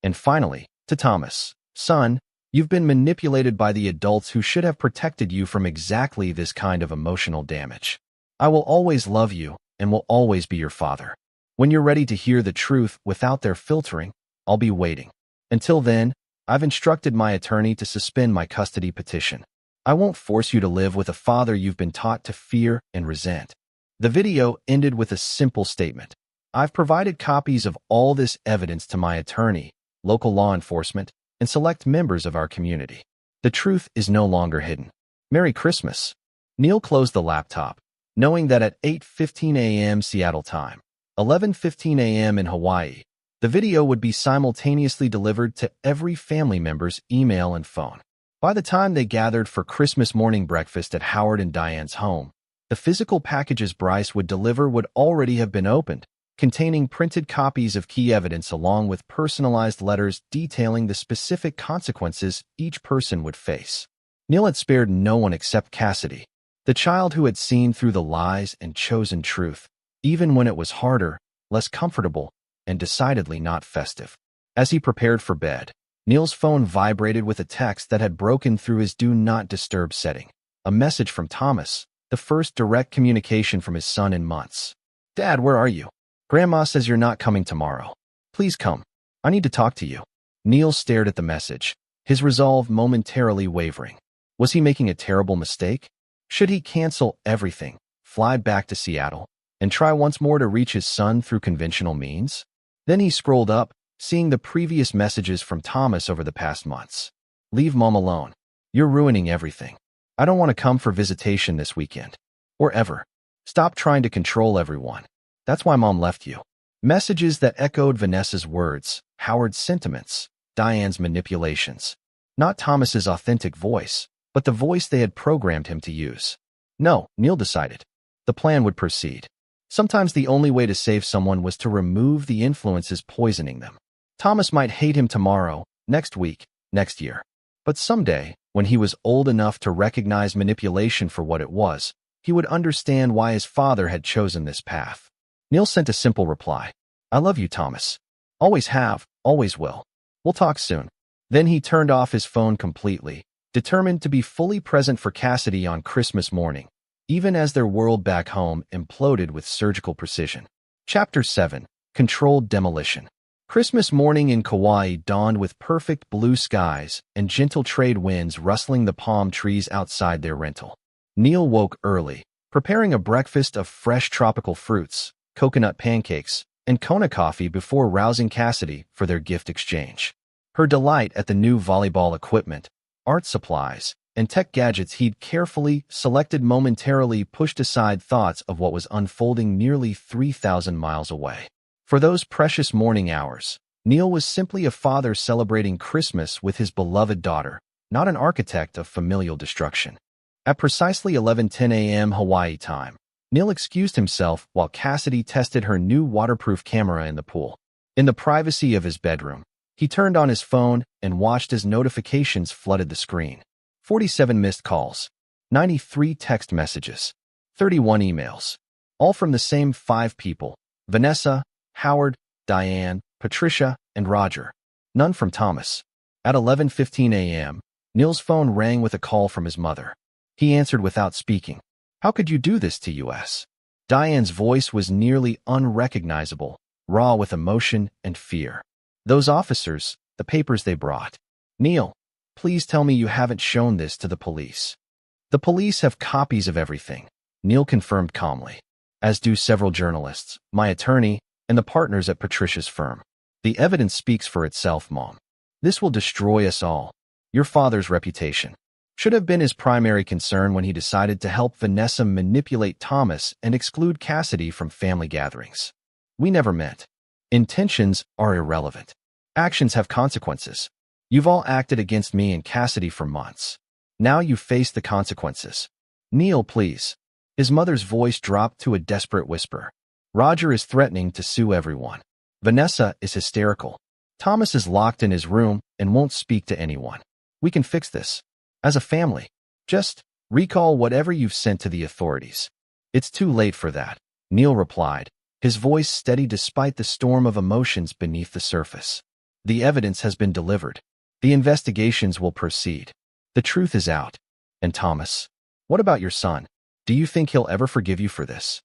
And finally, to Thomas, son, you've been manipulated by the adults who should have protected you from exactly this kind of emotional damage. I will always love you and will always be your father. When you're ready to hear the truth without their filtering, I'll be waiting. Until then, I've instructed my attorney to suspend my custody petition. I won't force you to live with a father you've been taught to fear and resent. The video ended with a simple statement. I've provided copies of all this evidence to my attorney, local law enforcement, and select members of our community. The truth is no longer hidden. Merry Christmas. Neil closed the laptop, knowing that at 8:15 a.m. Seattle time, 11:15 a.m. in Hawaii, the video would be simultaneously delivered to every family member's email and phone. By the time they gathered for Christmas morning breakfast at Howard and Diane's home, the physical packages Bryce would deliver would already have been opened, containing printed copies of key evidence along with personalized letters detailing the specific consequences each person would face. Neil had spared no one except Cassidy, the child who had seen through the lies and chosen truth, even when it was harder, less comfortable, and decidedly not festive. As he prepared for bed, Neil's phone vibrated with a text that had broken through his Do Not Disturb setting. A message from Thomas, the first direct communication from his son in months. Dad, where are you? Grandma says you're not coming tomorrow. Please come. I need to talk to you. Neil stared at the message, his resolve momentarily wavering. Was he making a terrible mistake? Should he cancel everything, fly back to Seattle, and try once more to reach his son through conventional means? Then he scrolled up, seeing the previous messages from Thomas over the past months. Leave Mom alone. You're ruining everything. I don't want to come for visitation this weekend. Or ever. Stop trying to control everyone. That's why Mom left you. Messages that echoed Vanessa's words, Howard's sentiments, Diane's manipulations. Not Thomas's authentic voice, but the voice they had programmed him to use. No, Neil decided. The plan would proceed. Sometimes the only way to save someone was to remove the influences poisoning them. Thomas might hate him tomorrow, next week, next year. But someday, when he was old enough to recognize manipulation for what it was, he would understand why his father had chosen this path. Neil sent a simple reply. I love you, Thomas. Always have, always will. We'll talk soon. Then he turned off his phone completely, determined to be fully present for Cassidy on Christmas morning, even as their world back home imploded with surgical precision. Chapter 7. Controlled Demolition. Christmas morning in Kauai dawned with perfect blue skies and gentle trade winds rustling the palm trees outside their rental. Neil woke early, preparing a breakfast of fresh tropical fruits, coconut pancakes, and Kona coffee before rousing Cassidy for their gift exchange. Her delight at the new volleyball equipment, art supplies, and tech gadgets he'd carefully selected momentarily pushed aside thoughts of what was unfolding nearly 3,000 miles away. For those precious morning hours, Neil was simply a father celebrating Christmas with his beloved daughter, not an architect of familial destruction. At precisely 11:10 a.m. Hawaii time, Neil excused himself while Cassidy tested her new waterproof camera in the pool. In the privacy of his bedroom, he turned on his phone and watched as notifications flooded the screen. 47 missed calls, 93 text messages, 31 emails, all from the same 5 people: Vanessa, Howard, Diane, Patricia, and Roger. None from Thomas. At 11:15 a.m., Neil's phone rang with a call from his mother. He answered without speaking. How could you do this to us? Diane's voice was nearly unrecognizable, raw with emotion and fear. Those officers, the papers they brought. Neil, please tell me you haven't shown this to the police. The police have copies of everything, Neil confirmed calmly, as do several journalists, my attorney, and the partners at Patricia's firm. The evidence speaks for itself, Mom. This will destroy us all. Your father's reputation should have been his primary concern when he decided to help Vanessa manipulate Thomas and exclude Cassidy from family gatherings. We never met. Intentions are irrelevant. Actions have consequences. You've all acted against me and Cassidy for months. Now you face the consequences. Neil, please. His mother's voice dropped to a desperate whisper. Roger is threatening to sue everyone. Vanessa is hysterical. Thomas is locked in his room and won't speak to anyone. We can fix this. As a family, just recall whatever you've sent to the authorities. It's too late for that, Neil replied, his voice steady despite the storm of emotions beneath the surface. The evidence has been delivered. The investigations will proceed. The truth is out. And Thomas, what about your son? Do you think he'll ever forgive you for this?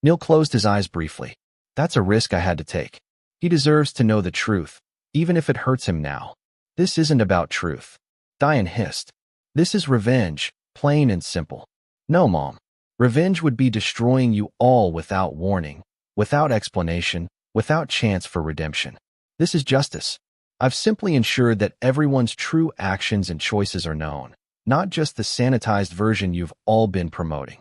Neil closed his eyes briefly. That's a risk I had to take. He deserves to know the truth, even if it hurts him now. This isn't about truth. Diane hissed. This is revenge, plain and simple. No, Mom. Revenge would be destroying you all without warning, without explanation, without chance for redemption. This is justice. I've simply ensured that everyone's true actions and choices are known, not just the sanitized version you've all been promoting.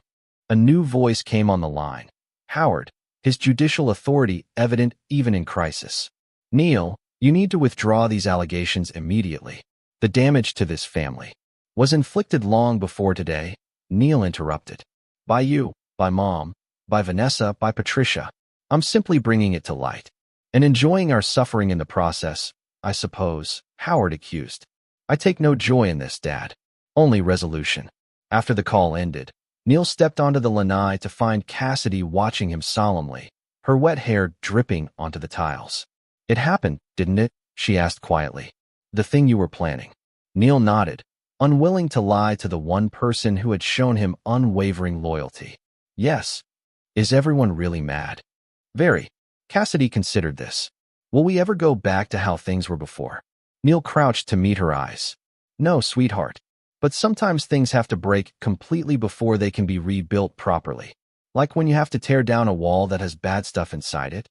A new voice came on the line. Howard, his judicial authority evident even in crisis. Neil, you need to withdraw these allegations immediately. The damage to this family was inflicted long before today, Neil interrupted. By you, by Mom, by Vanessa, by Patricia. I'm simply bringing it to light. And enjoying our suffering in the process, I suppose, Howard accused. I take no joy in this, Dad. Only resolution. After the call ended, Neil stepped onto the lanai to find Cassidy watching him solemnly, her wet hair dripping onto the tiles. It happened, didn't it? She asked quietly. The thing you were planning. Neil nodded, unwilling to lie to the one person who had shown him unwavering loyalty. Yes. Is everyone really mad? Very. Cassidy considered this. Will we ever go back to how things were before? Neil crouched to meet her eyes. No, sweetheart. But sometimes things have to break completely before they can be rebuilt properly. Like when you have to tear down a wall that has bad stuff inside it.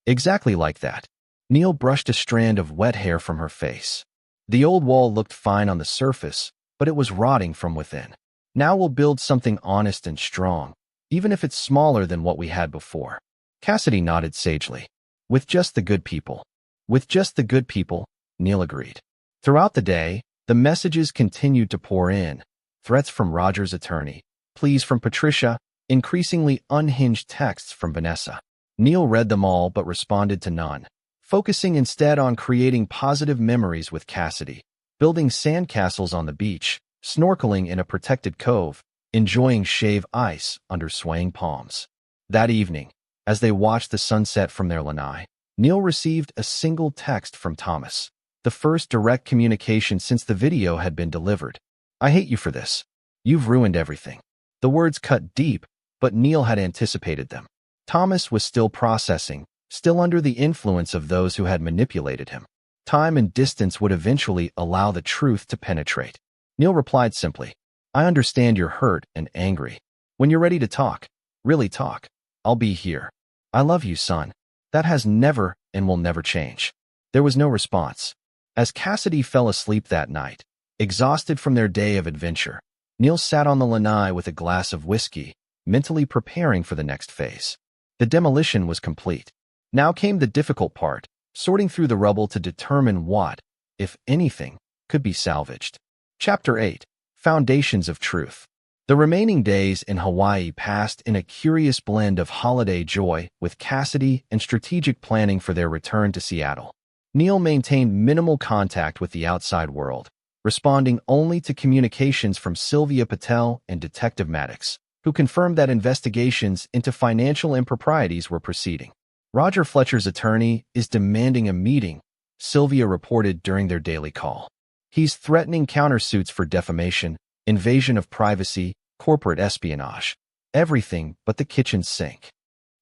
Exactly like that. Neil brushed a strand of wet hair from her face. The old wall looked fine on the surface, but it was rotting from within. Now we'll build something honest and strong, even if it's smaller than what we had before. Cassidy nodded sagely. With just the good people. With just the good people, Neil agreed. Throughout the day, the messages continued to pour in. Threats from Roger's attorney, pleas from Patricia, increasingly unhinged texts from Vanessa. Neil read them all but responded to none, focusing instead on creating positive memories with Cassidy, building sandcastles on the beach, snorkeling in a protected cove, enjoying shave ice under swaying palms. That evening, as they watched the sunset from their lanai, Neil received a single text from Thomas, the first direct communication since the video had been delivered. I hate you for this. You've ruined everything. The words cut deep, but Neil had anticipated them. Thomas was still processing, still under the influence of those who had manipulated him. Time and distance would eventually allow the truth to penetrate. Neil replied simply, I understand you're hurt and angry. When you're ready to talk, really talk, I'll be here. I love you, son. That has never and will never change. There was no response. As Cassidy fell asleep that night, exhausted from their day of adventure, Neil sat on the lanai with a glass of whiskey, mentally preparing for the next phase. The demolition was complete. Now came the difficult part, sorting through the rubble to determine what, if anything, could be salvaged. Chapter 8. Foundations of Truth. The remaining days in Hawaii passed in a curious blend of holiday joy with Cassidy and strategic planning for their return to Seattle. Neil maintained minimal contact with the outside world, responding only to communications from Sylvia Patel and Detective Maddox, who confirmed that investigations into financial improprieties were proceeding. Roger Fletcher's attorney is demanding a meeting, Sylvia reported during their daily call. He's threatening countersuits for defamation, invasion of privacy, corporate espionage. Everything but the kitchen sink.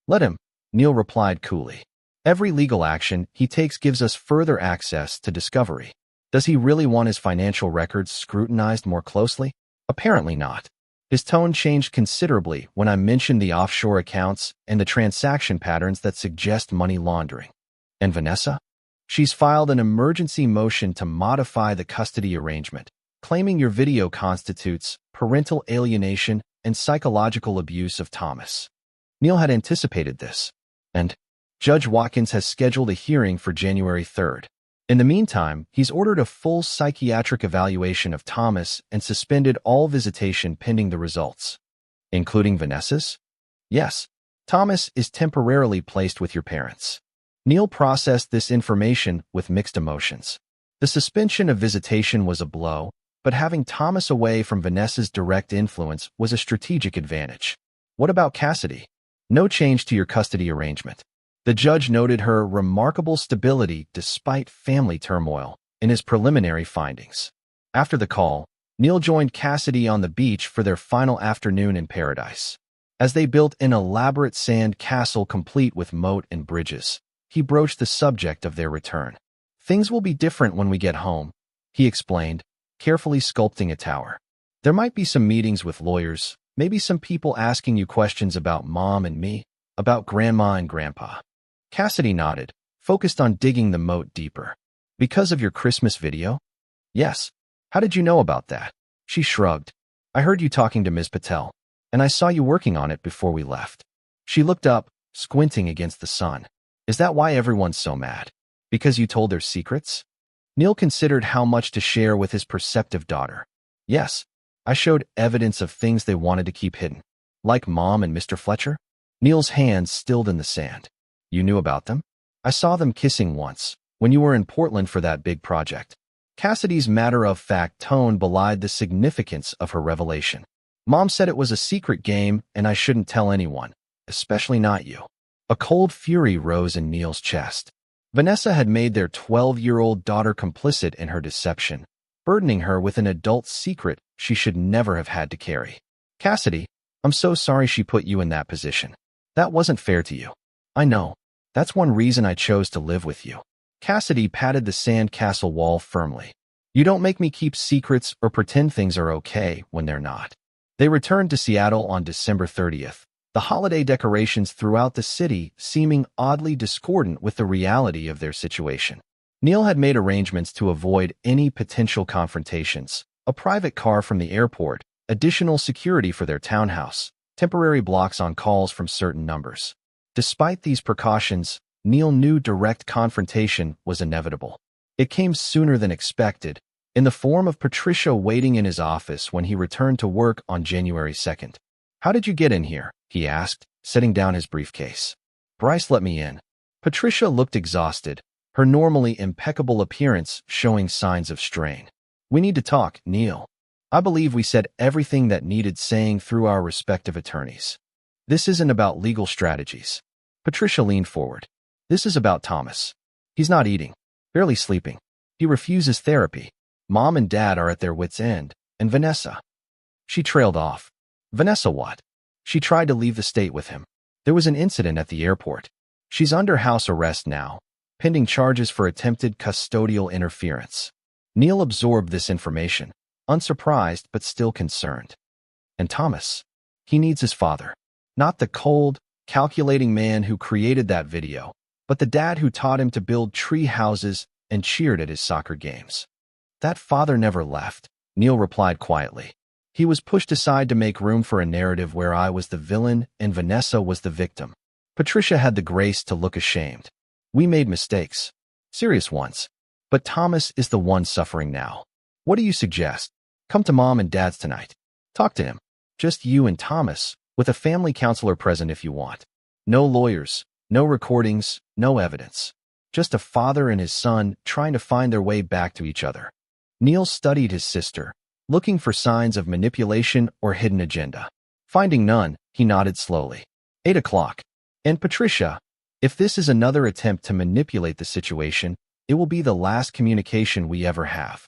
Let him, Neil replied coolly. Every legal action he takes gives us further access to discovery. Does he really want his financial records scrutinized more closely? Apparently not. His tone changed considerably when I mentioned the offshore accounts and the transaction patterns that suggest money laundering. And Vanessa? She's filed an emergency motion to modify the custody arrangement, claiming your video constitutes parental alienation and psychological abuse of Thomas. Neil had anticipated this, and Judge Watkins has scheduled a hearing for January 3rd. In the meantime, he's ordered a full psychiatric evaluation of Thomas and suspended all visitation pending the results. Including Vanessa's? Yes, Thomas is temporarily placed with your parents. Neil processed this information with mixed emotions. The suspension of visitation was a blow, but having Thomas away from Vanessa's direct influence was a strategic advantage. What about Cassidy? No change to your custody arrangement. The judge noted her remarkable stability despite family turmoil in his preliminary findings. After the call, Neil joined Cassidy on the beach for their final afternoon in paradise. As they built an elaborate sand castle complete with moat and bridges, he broached the subject of their return. Things will be different when we get home, he explained, carefully sculpting a tower. There might be some meetings with lawyers, maybe some people asking you questions about Mom and me, about Grandma and Grandpa. Cassidy nodded, focused on digging the moat deeper. Because of your Christmas video? Yes. How did you know about that? She shrugged. I heard you talking to Ms. Patel, and I saw you working on it before we left. She looked up, squinting against the sun. Is that why everyone's so mad? Because you told their secrets? Neil considered how much to share with his perceptive daughter. Yes, I showed evidence of things they wanted to keep hidden. Like Mom and Mr. Fletcher? Neil's hands stilled in the sand. You knew about them? I saw them kissing once, when you were in Portland for that big project. Cassidy's matter-of-fact tone belied the significance of her revelation. Mom said it was a secret game and I shouldn't tell anyone, especially not you. A cold fury rose in Neil's chest. Vanessa had made their 12-year-old daughter complicit in her deception, burdening her with an adult secret she should never have had to carry. Cassidy, I'm so sorry she put you in that position. That wasn't fair to you. I know. That's one reason I chose to live with you. Cassidy patted the sand castle wall firmly. You don't make me keep secrets or pretend things are okay when they're not. They returned to Seattle on December 30th, the holiday decorations throughout the city seeming oddly discordant with the reality of their situation. Neil had made arrangements to avoid any potential confrontations: a private car from the airport, additional security for their townhouse, temporary blocks on calls from certain numbers. Despite these precautions, Neil knew direct confrontation was inevitable. It came sooner than expected, in the form of Patricia waiting in his office when he returned to work on January 2nd. "How did you get in here?" he asked, setting down his briefcase. "Bryce let me in." Patricia looked exhausted, her normally impeccable appearance showing signs of strain. "We need to talk, Neil. I believe we said everything that needed saying through our respective attorneys. This isn't about legal strategies." Patricia leaned forward. "This is about Thomas. He's not eating, barely sleeping. He refuses therapy. Mom and Dad are at their wits' end. And Vanessa." She trailed off. "Vanessa what?" "She tried to leave the state with him. There was an incident at the airport. She's under house arrest now, pending charges for attempted custodial interference." Neil absorbed this information, unsurprised but still concerned. "And Thomas? He needs his father. Not the cold, calculating man who created that video, but the dad who taught him to build tree houses and cheered at his soccer games." "That father never left," Neil replied quietly. "He was pushed aside to make room for a narrative where I was the villain and Vanessa was the victim." Patricia had the grace to look ashamed. "We made mistakes. Serious ones. But Thomas is the one suffering now. What do you suggest? Come to Mom and Dad's tonight. Talk to him. Just you and Thomas, with a family counselor present if you want. No lawyers, no recordings, no evidence. Just a father and his son trying to find their way back to each other." Neil studied his sister, looking for signs of manipulation or hidden agenda. Finding none, he nodded slowly. 8 o'clock. "And Patricia, if this is another attempt to manipulate the situation, it will be the last communication we ever have."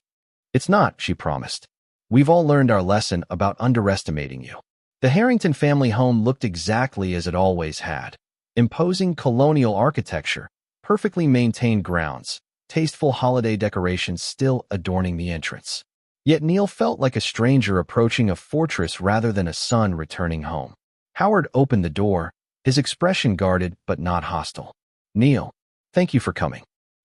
"It's not," she promised. "We've all learned our lesson about underestimating you." The Harrington family home looked exactly as it always had. Imposing colonial architecture, perfectly maintained grounds, tasteful holiday decorations still adorning the entrance. Yet Neil felt like a stranger approaching a fortress rather than a son returning home. Howard opened the door, his expression guarded but not hostile. "Neil, thank you for coming."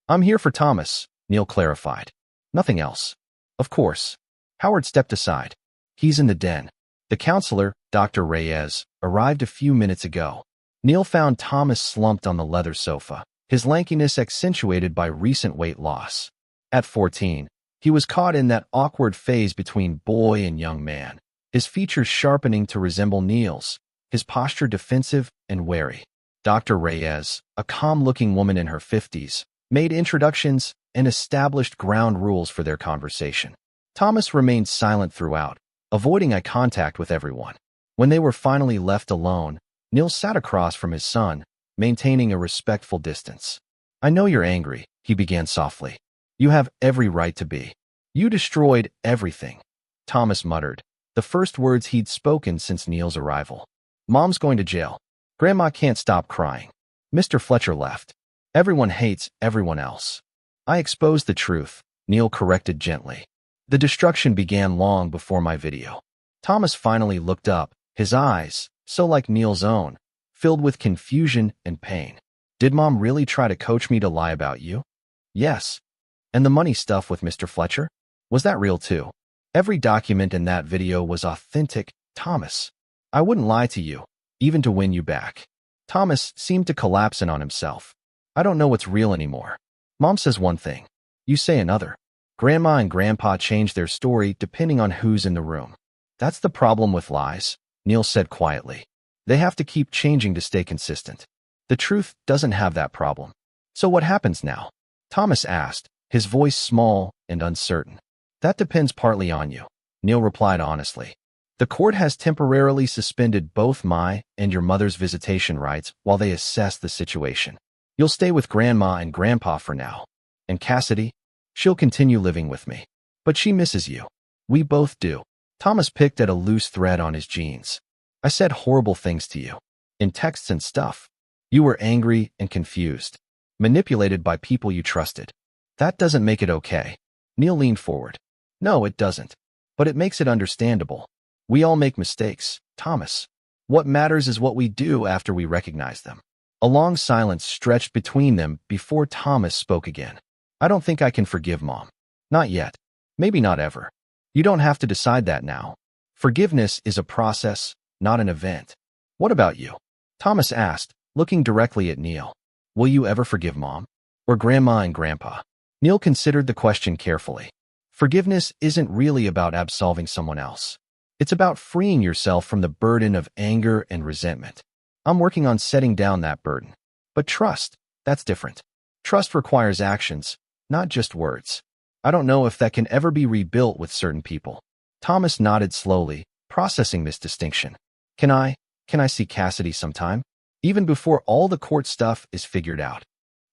"I'm here for Thomas," Neil clarified. "Nothing else." "Of course." Howard stepped aside. "He's in the den." The counselor, Dr. Reyes, arrived a few minutes ago. Neil found Thomas slumped on the leather sofa, his lankiness accentuated by recent weight loss. At 14, he was caught in that awkward phase between boy and young man, his features sharpening to resemble Neil's, his posture defensive and wary. Dr. Reyes, a calm-looking woman in her 50s, made introductions and established ground rules for their conversation. Thomas remained silent throughout, avoiding eye contact with everyone. When they were finally left alone, Neil sat across from his son, maintaining a respectful distance. "I know you're angry," he began softly. "You have every right to be. You destroyed everything." Thomas muttered, the first words he'd spoken since Neil's arrival. "Mom's going to jail. Grandma can't stop crying. Mr. Fletcher left. Everyone hates everyone else." "I exposed the truth," Neil corrected gently. "The destruction began long before my video." Thomas finally looked up, his eyes, so like Neil's own, filled with confusion and pain. "Did Mom really try to coach me to lie about you?" "Yes." "And the money stuff with Mr. Fletcher? Was that real too?" "Every document in that video was authentic, Thomas. I wouldn't lie to you, even to win you back." Thomas seemed to collapse in on himself. "I don't know what's real anymore. Mom says one thing. You say another. Grandma and Grandpa change their story depending on who's in the room." "That's the problem with lies," Neil said quietly. "They have to keep changing to stay consistent. The truth doesn't have that problem." "So what happens now?" Thomas asked, his voice small and uncertain. "That depends partly on you," Neil replied honestly. "The court has temporarily suspended both my and your mother's visitation rights while they assess the situation. You'll stay with Grandma and Grandpa for now. And Cassidy? She'll continue living with me. But she misses you. We both do." Thomas picked at a loose thread on his jeans. "I said horrible things to you. In texts and stuff. You were angry and confused, manipulated by people you trusted. That doesn't make it okay. Neil leaned forward. No, it doesn't. But it makes it understandable. We all make mistakes, Thomas. What matters is what we do after we recognize them. A long silence stretched between them before Thomas spoke again. I don't think I can forgive Mom. Not yet. Maybe not ever. You don't have to decide that now. Forgiveness is a process, not an event. What about you? Thomas asked, looking directly at Neil. Will you ever forgive Mom? Or Grandma and Grandpa? Neil considered the question carefully. Forgiveness isn't really about absolving someone else. It's about freeing yourself from the burden of anger and resentment. I'm working on setting down that burden. But trust, that's different. Trust requires actions, not just words. I don't know if that can ever be rebuilt with certain people. Thomas nodded slowly, processing this distinction. Can I see Cassidy sometime? Even before all the court stuff is figured out.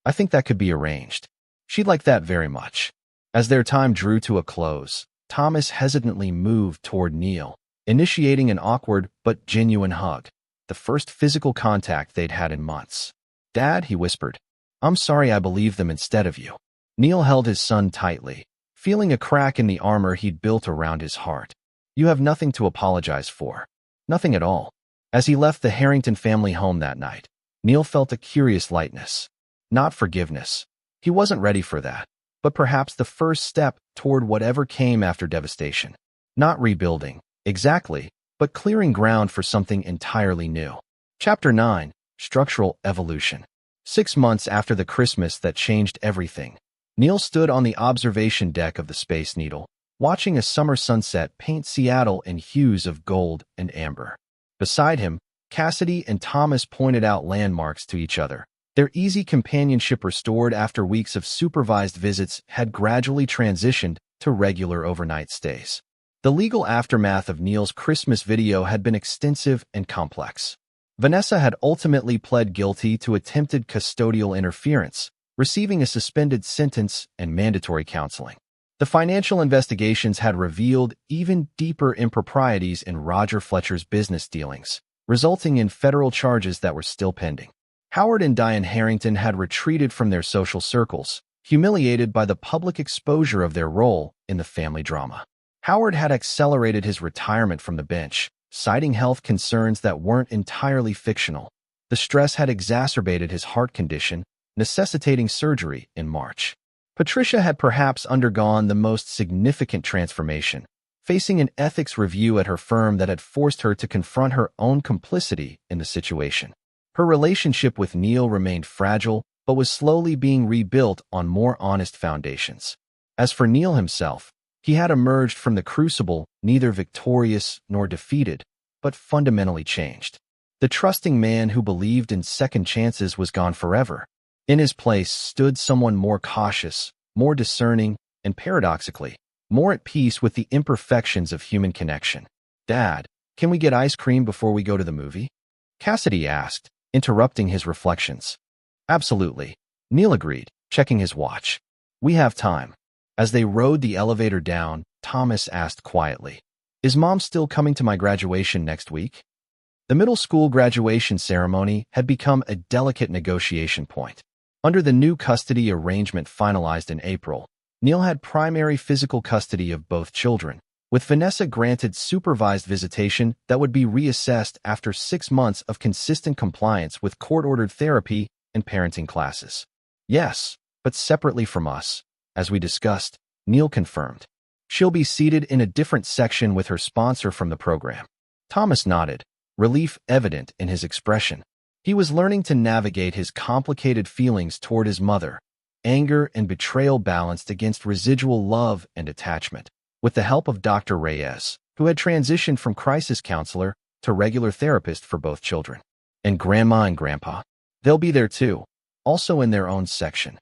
I think that could be arranged. She'd like that very much. As their time drew to a close, Thomas hesitantly moved toward Neil, initiating an awkward but genuine hug, the first physical contact they'd had in months. Dad, he whispered, I'm sorry I believed them instead of you. Neil held his son tightly, feeling a crack in the armor he'd built around his heart. You have nothing to apologize for. Nothing at all. As he left the Harrington family home that night, Neil felt a curious lightness. Not forgiveness. He wasn't ready for that, but perhaps the first step toward whatever came after devastation. Not rebuilding, exactly, but clearing ground for something entirely new. Chapter 9, Structural Evolution. 6 months after the Christmas that changed everything, Neil stood on the observation deck of the Space Needle, watching a summer sunset paint Seattle in hues of gold and amber. Beside him, Cassidy and Thomas pointed out landmarks to each other. Their easy companionship restored after weeks of supervised visits had gradually transitioned to regular overnight stays. The legal aftermath of Neil's Christmas video had been extensive and complex. Vanessa had ultimately pled guilty to attempted custodial interference, receiving a suspended sentence and mandatory counseling. The financial investigations had revealed even deeper improprieties in Roger Fletcher's business dealings, resulting in federal charges that were still pending. Howard and Diane Harrington had retreated from their social circles, humiliated by the public exposure of their role in the family drama. Howard had accelerated his retirement from the bench, citing health concerns that weren't entirely fictional. The stress had exacerbated his heart condition, necessitating surgery in March. Patricia had perhaps undergone the most significant transformation, facing an ethics review at her firm that had forced her to confront her own complicity in the situation. Her relationship with Neil remained fragile, but was slowly being rebuilt on more honest foundations. As for Neil himself, he had emerged from the crucible neither victorious nor defeated, but fundamentally changed. The trusting man who believed in second chances was gone forever. In his place stood someone more cautious, more discerning, and paradoxically, more at peace with the imperfections of human connection. Dad, can we get ice cream before we go to the movie? Cassidy asked, interrupting his reflections. Absolutely, Neil agreed, checking his watch. We have time. As they rode the elevator down, Thomas asked quietly, Is Mom still coming to my graduation next week? The middle school graduation ceremony had become a delicate negotiation point. Under the new custody arrangement finalized in April, Neil had primary physical custody of both children, with Vanessa granted supervised visitation that would be reassessed after 6 months of consistent compliance with court-ordered therapy and parenting classes. Yes, but separately from us, as we discussed, Neil confirmed. She'll be seated in a different section with her sponsor from the program. Thomas nodded, relief evident in his expression. He was learning to navigate his complicated feelings toward his mother, anger and betrayal balanced against residual love and attachment, with the help of Dr. Reyes, who had transitioned from crisis counselor to regular therapist for both children. And Grandma and Grandpa? They'll be there too, also in their own section.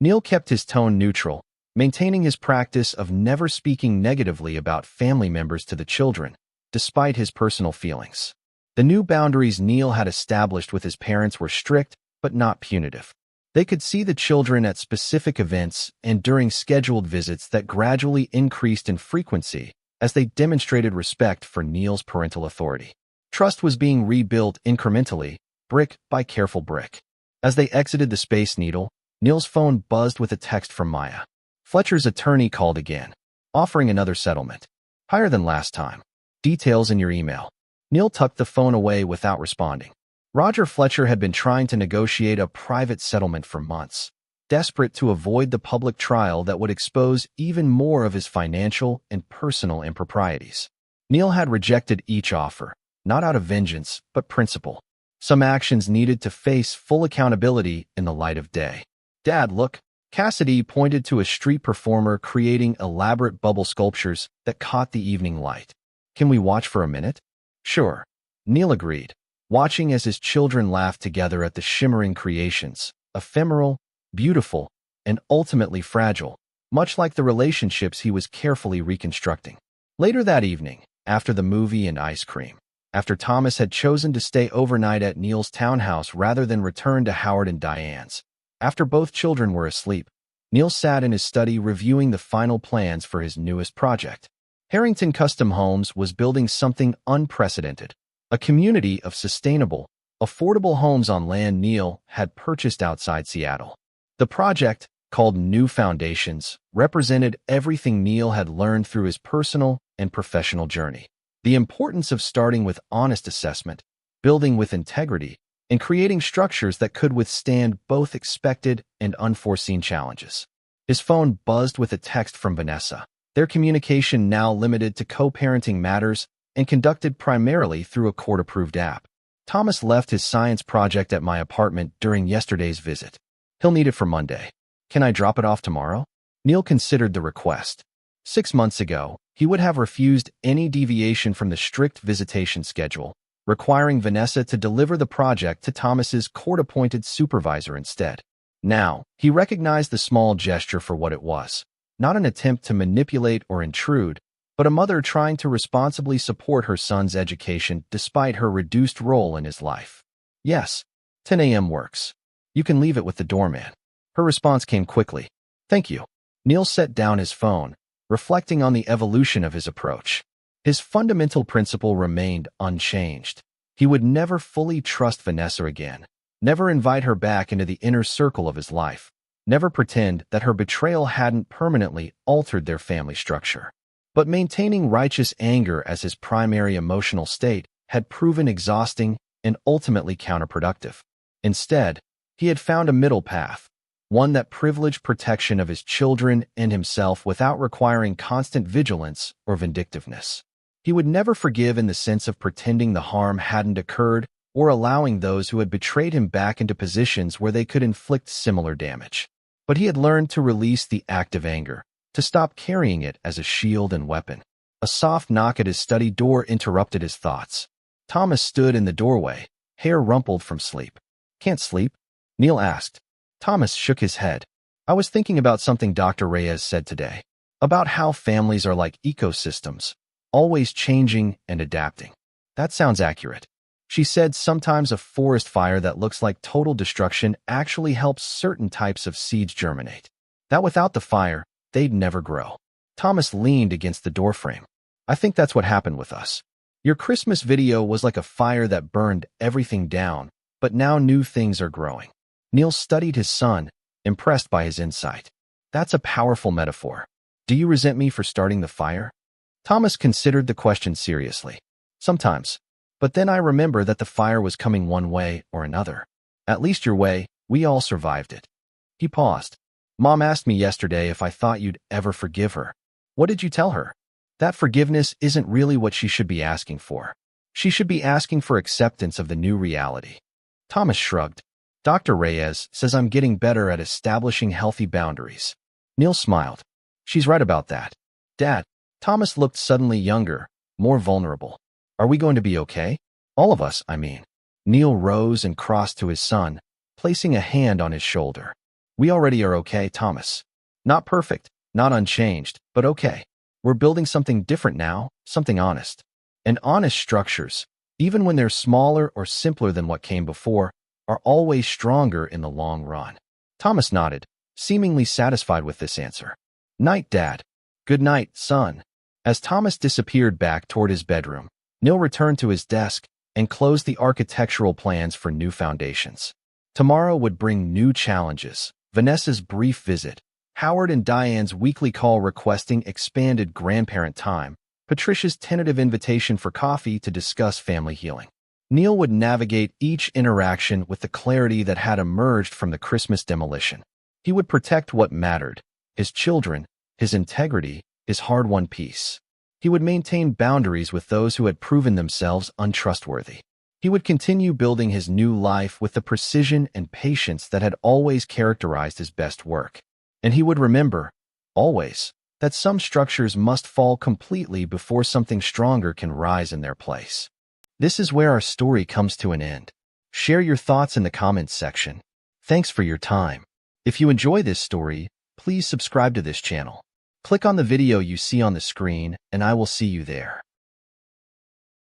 Neil kept his tone neutral, maintaining his practice of never speaking negatively about family members to the children, despite his personal feelings. The new boundaries Neil had established with his parents were strict, but not punitive. They could see the children at specific events and during scheduled visits that gradually increased in frequency as they demonstrated respect for Neil's parental authority. Trust was being rebuilt incrementally, brick by careful brick. As they exited the Space Needle, Neil's phone buzzed with a text from Maya. Fletcher's attorney called again, offering another settlement. Higher than last time. Details in your email. Neil tucked the phone away without responding. Roger Fletcher had been trying to negotiate a private settlement for months, desperate to avoid the public trial that would expose even more of his financial and personal improprieties. Neil had rejected each offer, not out of vengeance, but principle. Some actions needed to face full accountability in the light of day. Dad, look. Cassidy pointed to a street performer creating elaborate bubble sculptures that caught the evening light. Can we watch for a minute? Sure. Neil agreed, watching as his children laughed together at the shimmering creations, ephemeral, beautiful, and ultimately fragile, much like the relationships he was carefully reconstructing. Later that evening, after the movie and ice cream, after Thomas had chosen to stay overnight at Neil's townhouse rather than return to Howard and Diane's, after both children were asleep, Neil sat in his study reviewing the final plans for his newest project. Harrington Custom Homes was building something unprecedented, a community of sustainable, affordable homes on land Neil had purchased outside Seattle. The project, called New Foundations, represented everything Neil had learned through his personal and professional journey. The importance of starting with honest assessment, building with integrity, and creating structures that could withstand both expected and unforeseen challenges. His phone buzzed with a text from Vanessa, their communication now limited to co-parenting matters and conducted primarily through a court-approved app. Thomas left his science project at my apartment during yesterday's visit. He'll need it for Monday. Can I drop it off tomorrow? Neil considered the request. 6 months ago, he would have refused any deviation from the strict visitation schedule, requiring Vanessa to deliver the project to Thomas's court-appointed supervisor instead. Now, he recognized the small gesture for what it was, not an attempt to manipulate or intrude, but a mother trying to responsibly support her son's education despite her reduced role in his life. Yes, 10 a.m. works. You can leave it with the doorman. Her response came quickly. Thank you. Neil set down his phone, reflecting on the evolution of his approach. His fundamental principle remained unchanged. He would never fully trust Vanessa again, never invite her back into the inner circle of his life, never pretend that her betrayal hadn't permanently altered their family structure. But maintaining righteous anger as his primary emotional state had proven exhausting and ultimately counterproductive. Instead, he had found a middle path, one that privileged protection of his children and himself without requiring constant vigilance or vindictiveness. He would never forgive in the sense of pretending the harm hadn't occurred or allowing those who had betrayed him back into positions where they could inflict similar damage. But he had learned to release the active anger, to stop carrying it as a shield and weapon. A soft knock at his study door interrupted his thoughts. Thomas stood in the doorway, hair rumpled from sleep. Can't sleep? Neil asked. Thomas shook his head. I was thinking about something Dr. Reyes said today, about how families are like ecosystems, always changing and adapting. That sounds accurate. She said sometimes a forest fire that looks like total destruction actually helps certain types of seeds germinate. That without the fire, they'd never grow. Thomas leaned against the doorframe. I think that's what happened with us. Your Christmas video was like a fire that burned everything down, but now new things are growing. Neil studied his son, impressed by his insight. That's a powerful metaphor. Do you resent me for starting the fire? Thomas considered the question seriously. Sometimes. But then I remember that the fire was coming one way or another. At least your way, we all survived it. He paused. Mom asked me yesterday if I thought you'd ever forgive her. What did you tell her? That forgiveness isn't really what she should be asking for. She should be asking for acceptance of the new reality. Thomas shrugged. Dr. Reyes says I'm getting better at establishing healthy boundaries. Neil smiled. She's right about that. Dad. Thomas looked suddenly younger, more vulnerable. Are we going to be okay? All of us, I mean. Neil rose and crossed to his son, placing a hand on his shoulder. We already are okay, Thomas. Not perfect, not unchanged, but okay. We're building something different now, something honest. And honest structures, even when they're smaller or simpler than what came before, are always stronger in the long run. Thomas nodded, seemingly satisfied with this answer. Night, Dad. Good night, son. As Thomas disappeared back toward his bedroom, Neil returned to his desk and closed the architectural plans for new foundations. Tomorrow would bring new challenges. Vanessa's brief visit, Howard and Diane's weekly call requesting expanded grandparent time, Patricia's tentative invitation for coffee to discuss family healing. Neil would navigate each interaction with the clarity that had emerged from the Christmas demolition. He would protect what mattered: his children, his integrity, his hard-won peace. He would maintain boundaries with those who had proven themselves untrustworthy. He would continue building his new life with the precision and patience that had always characterized his best work. And he would remember, always, that some structures must fall completely before something stronger can rise in their place. This is where our story comes to an end. Share your thoughts in the comments section. Thanks for your time. If you enjoy this story, please subscribe to this channel. Click on the video you see on the screen, and I will see you there.